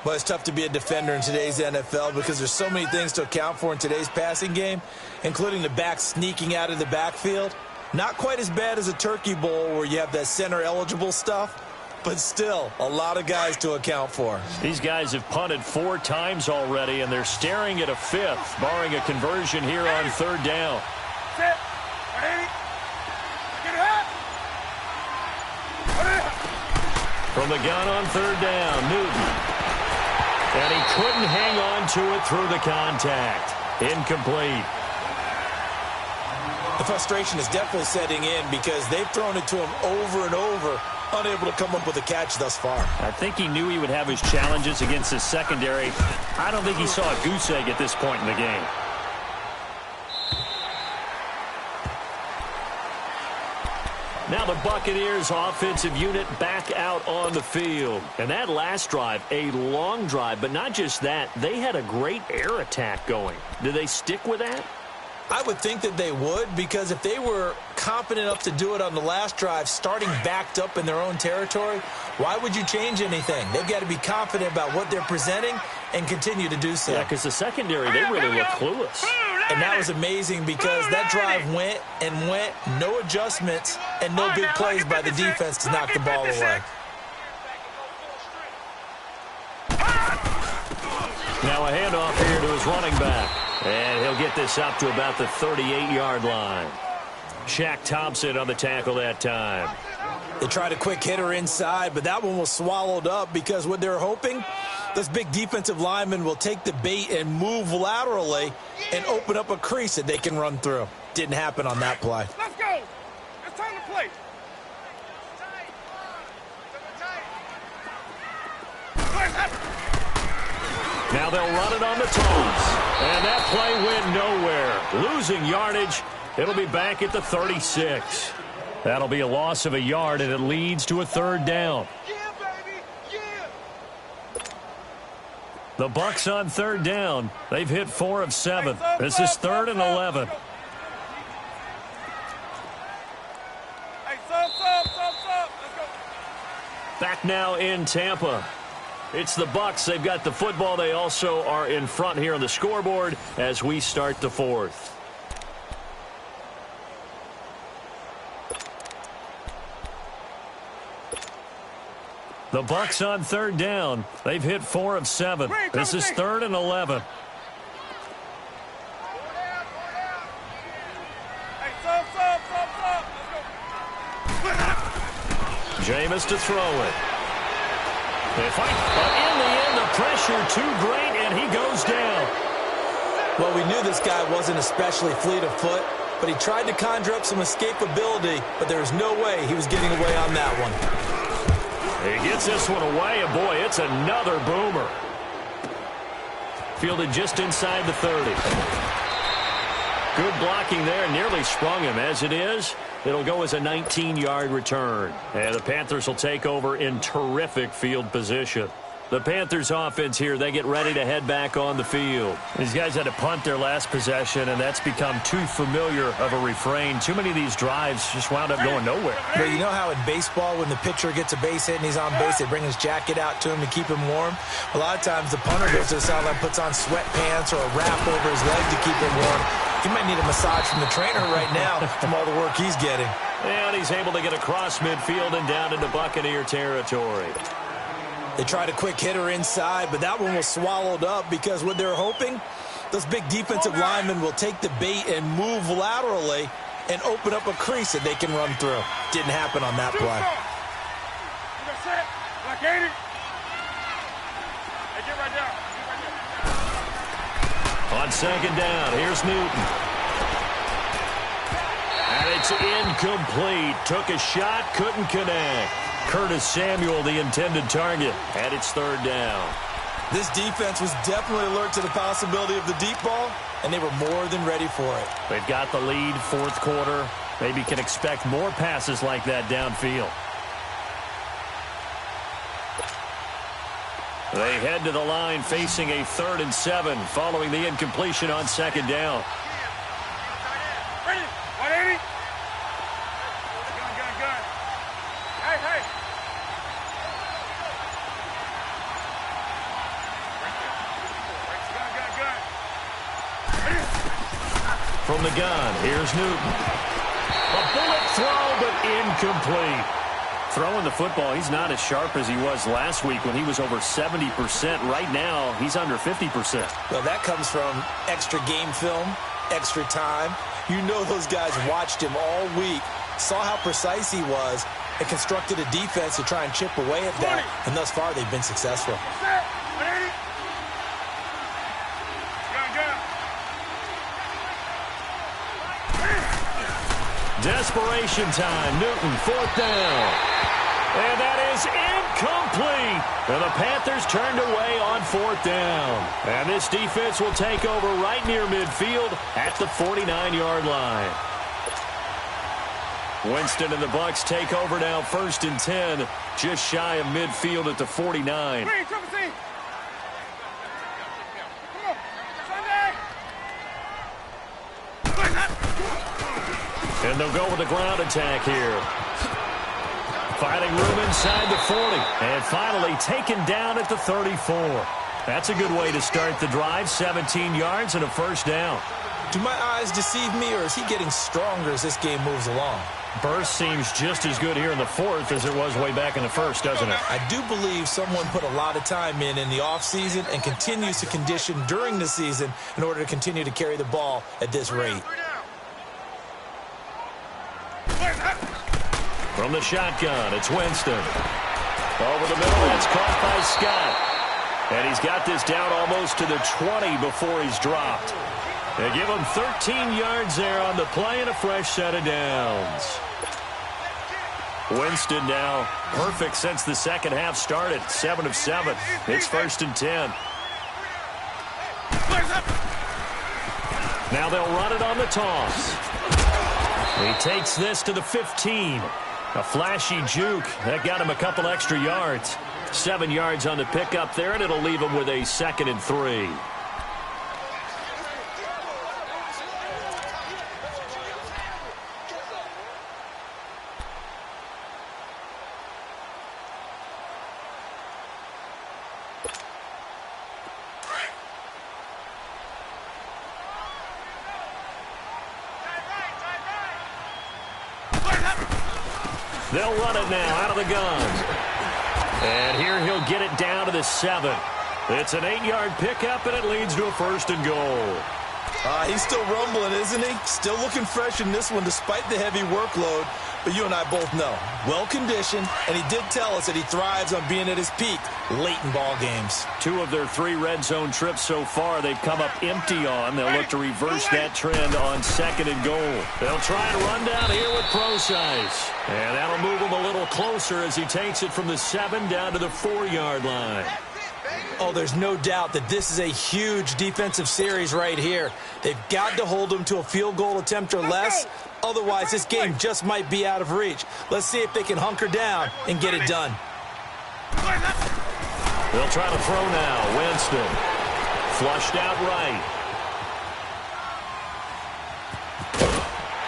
But it's tough to be a defender in today's NFL, because there's so many things to account for in today's passing game, including the back sneaking out of the backfield. Not quite as bad as a turkey bowl where you have that center-eligible stuff, but still a lot of guys to account for. These guys have punted 4 times already, and they're staring at a 5th, barring a conversion here on 3rd down. From the gun on 3rd down, Newton. And he couldn't hang on to it through the contact. Incomplete. The frustration is definitely setting in, because they've thrown it to him over and over, unable to come up with a catch thus far. I think he knew he would have his challenges against his secondary. I don't think he saw a goose egg at this point in the game. Now the Buccaneers offensive unit back out on the field. And that last drive, a long drive, but not just that, they had a great air attack going. Do they stick with that? I would think that they would, because if they were confident enough to do it on the last drive, starting backed up in their own territory, why would you change anything? They've got to be confident about what they're presenting and continue to do so. Yeah, because the secondary, they really look clueless. And that was amazing, because that drive went and went, no adjustments, and no big plays by the defense to knock the ball away. Now a handoff here to his running back. And he'll get this up to about the 38-yard line. Shaq Thompson on the tackle that time. They tried a quick hitter inside, but that one was swallowed up, because what they're hoping, this big defensive lineman will take the bait and move laterally and open up a crease that they can run through. Didn't happen on that play. Let's go. It's time to play. Now they'll run it on the toes. And that play went nowhere. Losing yardage. It'll be back at the 36. That'll be a loss of a yard, and it leads to a 3rd down. Yeah, baby. Yeah. The Bucs on 3rd down. They've hit 4 of 7. This is 3rd and 11. Hey, sub. Let's go. Back now in Tampa. It's the Bucs. They've got the football. They also are in front here on the scoreboard as we start the fourth. The Bucs on third down. They've hit 4 of 7. This is 3rd and 11. Jameis to throw it. They fight, but in the end, the pressure too great, and he goes down. Well, we knew this guy wasn't especially fleet of foot, but he tried to conjure up some escapability, but there was no way he was getting away on that one. He gets this one away, and boy, it's another boomer. Fielded just inside the 30. Good blocking there, nearly sprung him. As it is, it'll go as a 19-yard return. And the Panthers will take over in terrific field position. The Panthers offense here, they get ready to head back on the field. These guys had to punt their last possession, and that's become too familiar of a refrain. Too many of these drives just wound up going nowhere. But you know how in baseball, when the pitcher gets a base hit and he's on base, they bring his jacket out to him to keep him warm? A lot of times the punter goes to the sideline, puts on sweatpants or a wrap over his leg to keep him warm. He might need a massage from the trainer right now from all the work he's getting. And he's able to get across midfield and down into Buccaneer territory. They tried a quick hitter inside, but that one was swallowed up because what they're hoping, those big defensive linemen will take the bait and move laterally and open up a crease that they can run through. Didn't happen on that play. On second down, here's Newton. And it's incomplete. Took a shot, couldn't connect. Curtis Samuel, the intended target, and it's 3rd down. This defense was definitely alert to the possibility of the deep ball, and they were more than ready for it. They've got the lead, 4th quarter. Maybe can expect more passes like that downfield. They head to the line facing a 3rd and 7 following the incompletion on 2nd down. From the gun, here's Newton. A bullet throw, but incomplete. Throwing the football, he's not as sharp as he was last week when he was over 70%. Right now, he's under 50%. Well, that comes from extra game film, extra time. You know those guys watched him all week, saw how precise he was, and constructed a defense to try and chip away at that. And thus far, they've been successful. Desperation time. Newton, 4th down. And that is incomplete. And the Panthers turned away on 4th down. And this defense will take over right near midfield at the 49-yard line. Winston and the Bucs take over now, 1st and 10, just shy of midfield at the 49. And they'll go with the ground attack here. Finding room inside the 40. And finally taken down at the 34. That's a good way to start the drive. 17 yards and a 1st down. Do my eyes deceive me, or is he getting stronger as this game moves along? Burst seems just as good here in the 4th as it was way back in the 1st, doesn't it? I do believe someone put a lot of time in the offseason and continues to condition during the season in order to continue to carry the ball at this rate. From the shotgun, it's Winston. Over the middle, that's caught by Scott. And he's got this down almost to the 20 before he's dropped. They give him 13 yards there on the play and a fresh set of downs. Winston now perfect since the second half started. 7 of 7. It's 1st and 10. Now they'll run it on the toss. He takes this to the 15. A flashy juke. That got him a couple extra yards. 7 yards on the pickup there, and it'll leave him with a 2nd and 3. They'll run it now out of the gun. And here he'll get it down to the 7. It's an 8-yard pickup, and it leads to a 1st and goal. He's still rumbling, isn't he? Still looking fresh in this one despite the heavy workload. But you and I both know, well-conditioned, and he did tell us that he thrives on being at his peak late in ball games. 2 of their 3 red zone trips so far they've come up empty on. They'll look to reverse that trend on 2nd and goal. They'll try and run down here with Procise. And that'll move him a little closer as he takes it from the 7 down to the 4-yard line. Oh, there's no doubt that this is a huge defensive series right here. They've got to hold them to a field goal attempt or less. Otherwise, this game just might be out of reach. Let's see if they can hunker down and get it done. They'll try to throw now. Winston. Flushed out right.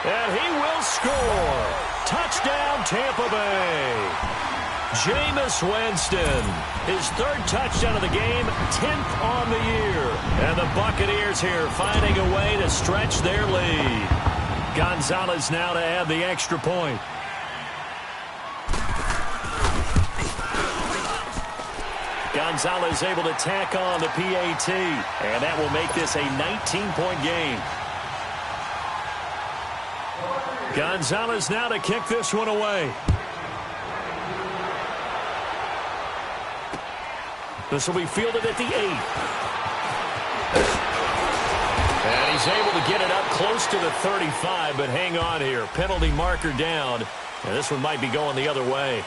And he will score. Touchdown, Tampa Bay. Jameis Winston, his 3rd touchdown of the game, 10th on the year. And the Buccaneers here finding a way to stretch their lead. Gonzalez now to add the extra point. Gonzalez able to tack on the PAT, and that will make this a 19-point game. Gonzalez now to kick this one away. This will be fielded at the 8. And he's able to get it up close to the 35, but hang on here. Penalty marker down. And this one might be going the other way.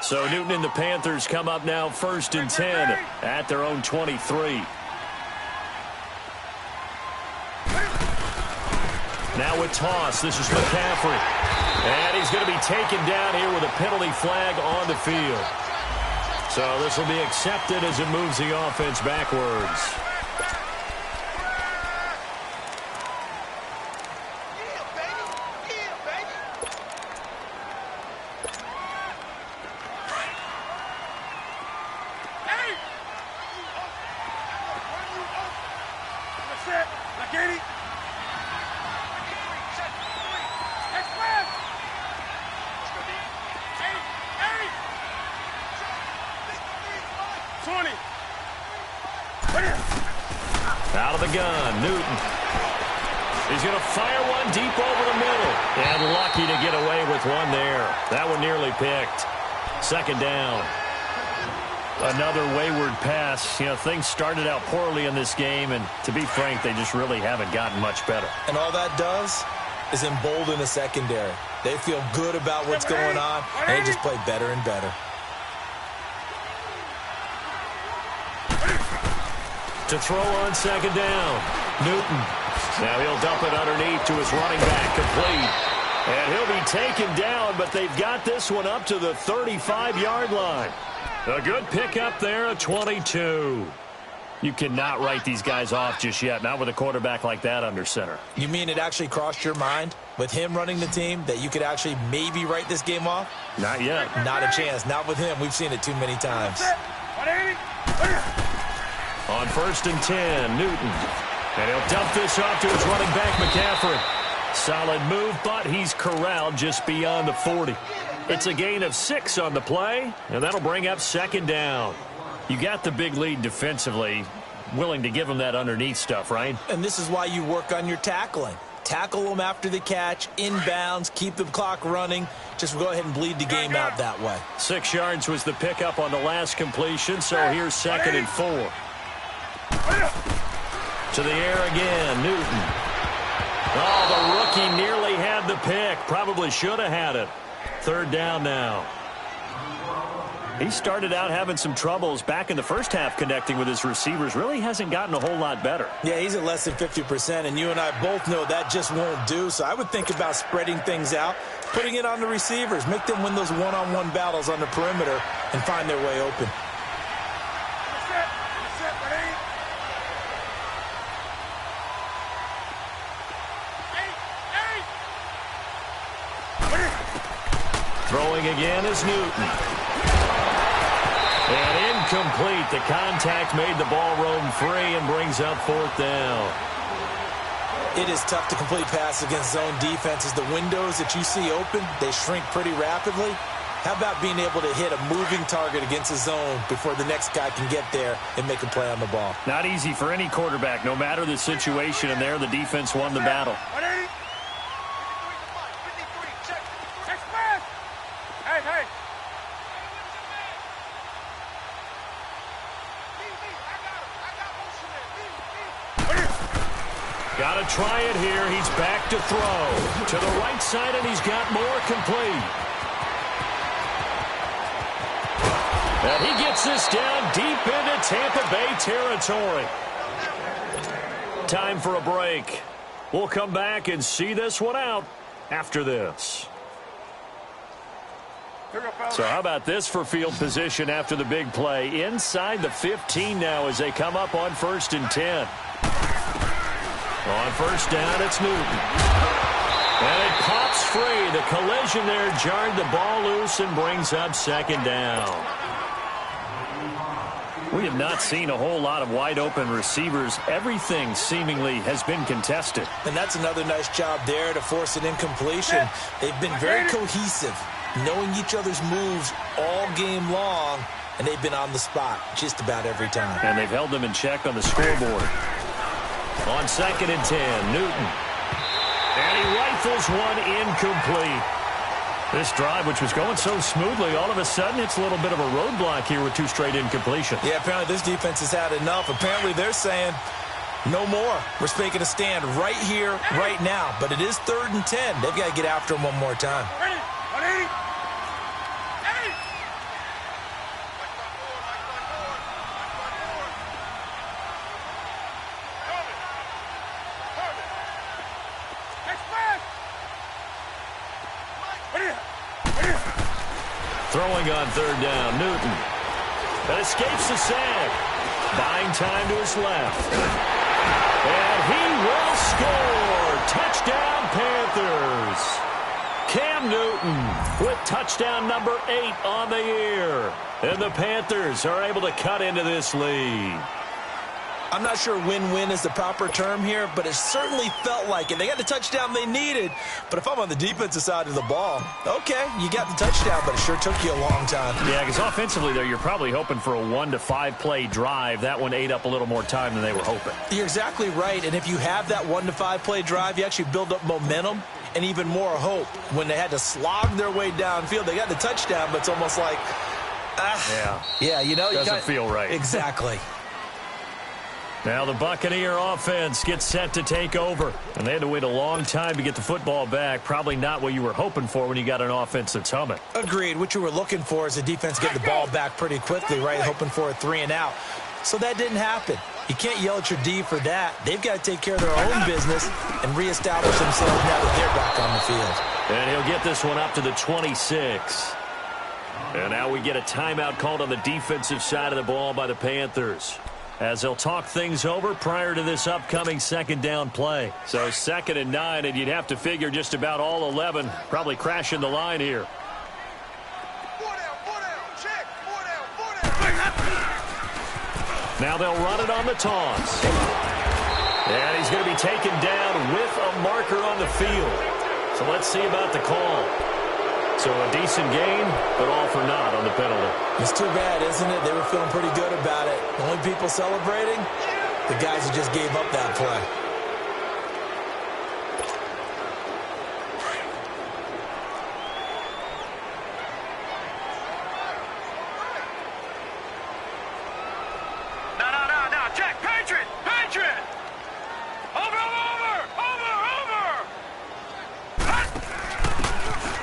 So Newton and the Panthers come up now 1st and 10 at their own 23. Now with toss, this is McCaffrey. And he's going to be taken down here with a penalty flag on the field. So this will be accepted as it moves the offense backwards. Out of the gun, Newton. He's going to fire one deep over the middle. And lucky to get away with one there. That one nearly picked. 2nd down. Another wayward pass. You know, things started out poorly in this game, and to be frank, they just really haven't gotten much better. And all that does is embolden the secondary. They feel good about what's going on, and they just play better and better. To throw on 2nd down. Newton. Now he'll dump it underneath to his running back, complete. And he'll be taken down, but they've got this one up to the 35-yard line. A good pickup there, a 22. You cannot write these guys off just yet, not with a quarterback like that under center. You mean it actually crossed your mind with him running the team that you could actually maybe write this game off? Not yet. Not a chance. Not with him. We've seen it too many times. On 1st and 10, Newton. And he'll dump this off to his running back, McCaffrey. Solid move, but he's corralled just beyond the 40. It's a gain of 6 on the play, and that'll bring up 2nd down. You got the big lead defensively, willing to give him that underneath stuff, right? And this is why you work on your tackling. Tackle them after the catch, inbounds, keep the clock running. Just go ahead and bleed the game out that way. 6 yards was the pickup on the last completion, so here's 2nd and 4. To the air again, Newton. Oh, the rookie nearly had the pick. Probably should have had it. 3rd down now. He started out having some troubles back in the first half connecting with his receivers. Really hasn't gotten a whole lot better. Yeah, he's at less than 50%, and you and I both know that just won't do. So I would think about spreading things out, putting it on the receivers, make them win those one-on-one battles on the perimeter and find their way open. Throwing again is Newton. And incomplete. The contact made the ball roam free and brings up 4th down. It is tough to complete passes against zone defenses. The windows that you see open, they shrink pretty rapidly. How about being able to hit a moving target against a zone before the next guy can get there and make a play on the ball? Not easy for any quarterback, no matter the situation, and there the defense won the battle. Hey. Got to try it here. He's back to throw. To the right side, and he's got more complete. And he gets this down deep into Tampa Bay territory. Time for a break. We'll come back and see this one out after this. So how about this for field position after the big play? Inside the 15 now as they come up on 1st and 10. On 1st down, it's Newton. And it pops free. The collision there jarred the ball loose and brings up 2nd down. We have not seen a whole lot of wide-open receivers. Everything seemingly has been contested. And that's another nice job there to force an incompletion. They've been very cohesive, knowing each other's moves all game long, and they've been on the spot just about every time. And they've held them in check on the scoreboard. On 2nd and 10, Newton. And he rifles one incomplete. This drive, which was going so smoothly, all of a sudden it's a little bit of a roadblock here with 2 straight incompletions. Yeah, apparently this defense has had enough. Apparently they're saying, no more. We're making a stand right here, right now. But it is 3rd and 10. They've got to get after him one more time. Ready? Throwing on 3rd down, Newton. That escapes the sack. Buying time to his left. And he will score. Touchdown, Panthers. Cam Newton with touchdown number 8 on the year. And the Panthers are able to cut into this lead. I'm not sure win-win is the proper term here, but it certainly felt like it. They got the touchdown they needed, but if I'm on the defensive side of the ball, okay, you got the touchdown, but it sure took you a long time. Yeah, because offensively there, you're probably hoping for a 1 to 5 play drive. That one ate up a little more time than they were hoping. You're exactly right, and if you have that 1 to 5 play drive, you actually build up momentum and even more hope. When they had to slog their way downfield, they got the touchdown, but it's almost like, yeah, you know, doesn't feel right. Exactly. Now the Buccaneer offense gets set to take over. And they had to wait a long time to get the football back. Probably not what you were hoping for when you got an offense that's humming. Agreed. What you were looking for is the defense get the ball back pretty quickly, right? Hoping for a 3 and out. So that didn't happen. You can't yell at your D for that. They've got to take care of their own business and reestablish themselves now that they're back on the field. And he'll get this one up to the 26. And now we get a timeout called on the defensive side of the ball by the Panthers, as they'll talk things over prior to this upcoming 2nd down play. So 2nd and 9, and you'd have to figure just about all 11 probably crashing the line here. Now they'll run it on the taunts. And he's going to be taken down with a marker on the field. So let's see about the call. So a decent gain, but all for naught on the penalty. It's too bad, isn't it? They were feeling pretty good about it. The only people celebrating, the guys who just gave up that play. No. Check. Patriot. Over.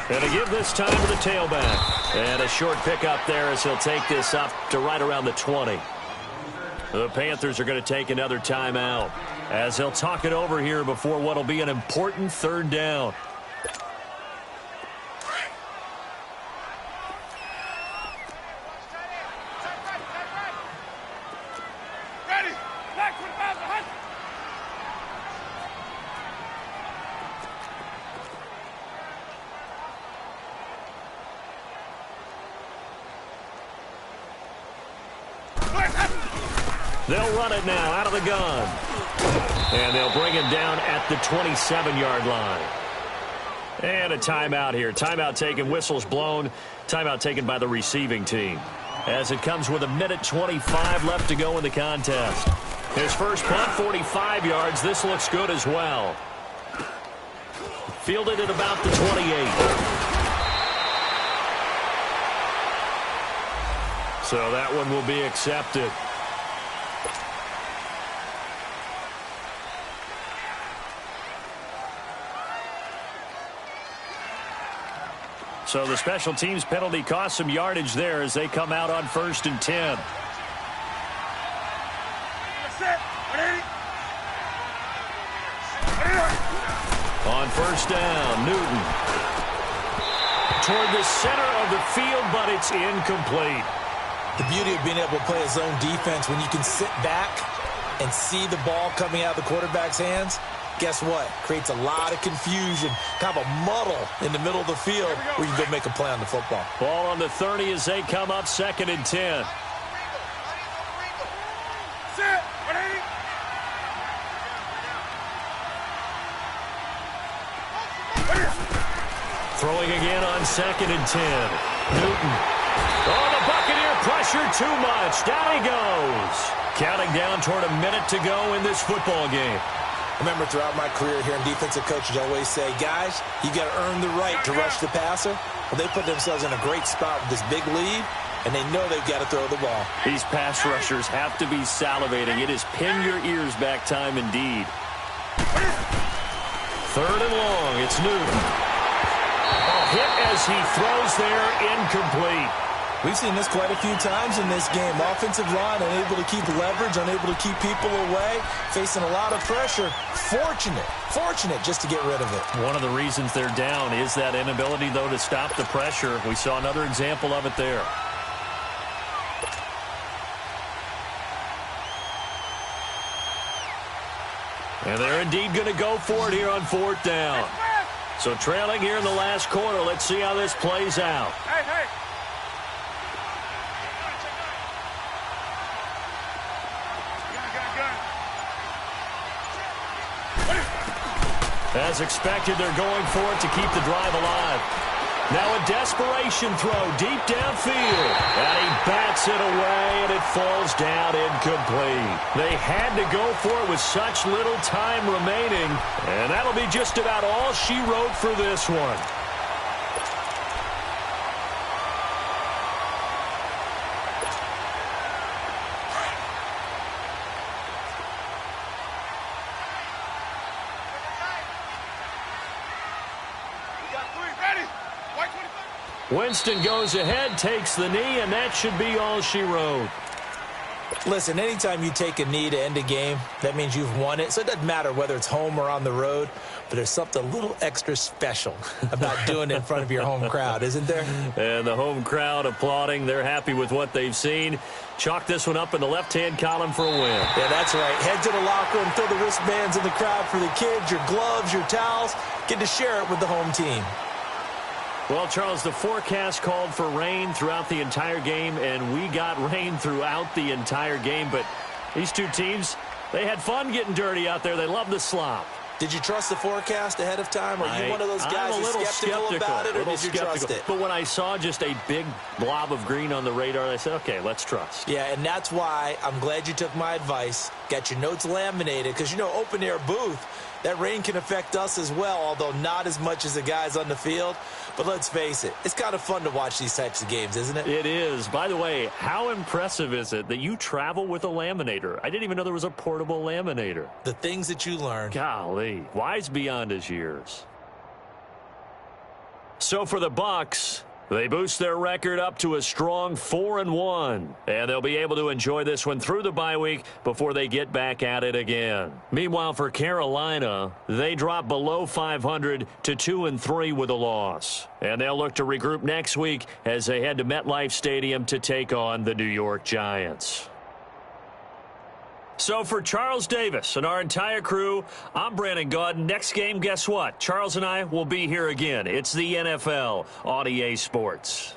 And to give this time to the tailback. And a short pickup there as he'll take this up to right around the 20. The Panthers are going to take another timeout as they'll talk it over here before what will be an important 3rd down. They'll run it now out of the gun. And they'll bring him down at the 27-yard line. And a timeout here. Timeout taken, whistles blown. Timeout taken by the receiving team. As it comes with 1:25 left to go in the contest. His first punt, 45 yards. This looks good as well. Fielded at about the 28. So that one will be accepted. So the special teams penalty cost some yardage there as they come out on 1st and 10. On 1st down, Newton. Toward the center of the field, but it's incomplete. The beauty of being able to play a zone defense when you can sit back and see the ball coming out of the quarterback's hands, guess what? Creates a lot of confusion, kind of a muddle in the middle of the field where you can go make a play on the football. Ball on the 30 as they come up 2nd and 10. Throwing again on 2nd and 10. Newton. Oh, the Buccaneer pressure too much. Down he goes. Counting down toward a minute to go in this football game. Remember, throughout my career here in defensive coaches, I always say, guys, you got to earn the right to rush the passer. Well, they put themselves in a great spot with this big lead, and they know they've got to throw the ball. These pass rushers have to be salivating. It is pin your ears back time indeed. 3rd and long. It's Newton. A hit as he throws there, incomplete. We've seen this quite a few times in this game. Offensive line unable to keep leverage, unable to keep people away, facing a lot of pressure. Fortunate just to get rid of it. One of the reasons they're down is that inability, though, to stop the pressure. We saw another example of it there. And they're indeed going to go for it here on 4th down. So trailing here in the last quarter. Let's see how this plays out. Hey. As expected, they're going for it to keep the drive alive. Now a desperation throw deep downfield. And he bats it away, and it falls down incomplete. They had to go for it with such little time remaining. And that'll be just about all she wrote for this one. Winston goes ahead, takes the knee, and that should be all she wrote. Listen, anytime you take a knee to end a game, that means you've won it. So it doesn't matter whether it's home or on the road, but there's something a little extra special about doing it in front of your home crowd, isn't there? And the home crowd applauding. They're happy with what they've seen. Chalk this one up in the left-hand column for a win. Yeah, that's right. Head to the locker and throw the wristbands in the crowd for the kids, your gloves, your towels. Get to share it with the home team. Well, Charles, the forecast called for rain throughout the entire game, and we got rain throughout the entire game. But these two teams, they had fun getting dirty out there. They love the slop. Did you trust the forecast ahead of time? Are you one of those guys who's skeptical about it, or did you trust it? But when I saw just a big blob of green on the radar, I said, okay, let's trust. Yeah, and that's why I'm glad you took my advice. Got your notes laminated, because, you know, open-air booth, that rain can affect us as well, although not as much as the guys on the field. But let's face it, it's kind of fun to watch these types of games, isn't it? It is. By the way, how impressive is it that you travel with a laminator? I didn't even know there was a portable laminator. The things that you learn. Golly, wise beyond his years. So for the Bucs, they boost their record up to a strong 4-1, and they'll be able to enjoy this one through the bye week before they get back at it again. Meanwhile, for Carolina, they drop below 500 to 2-3 with a loss, and they'll look to regroup next week as they head to MetLife Stadium to take on the New York Giants. So for Charles Davis and our entire crew, I'm Brandon Gaudin. Next game, guess what? Charles and I will be here again. It's the NFL on EA Sports.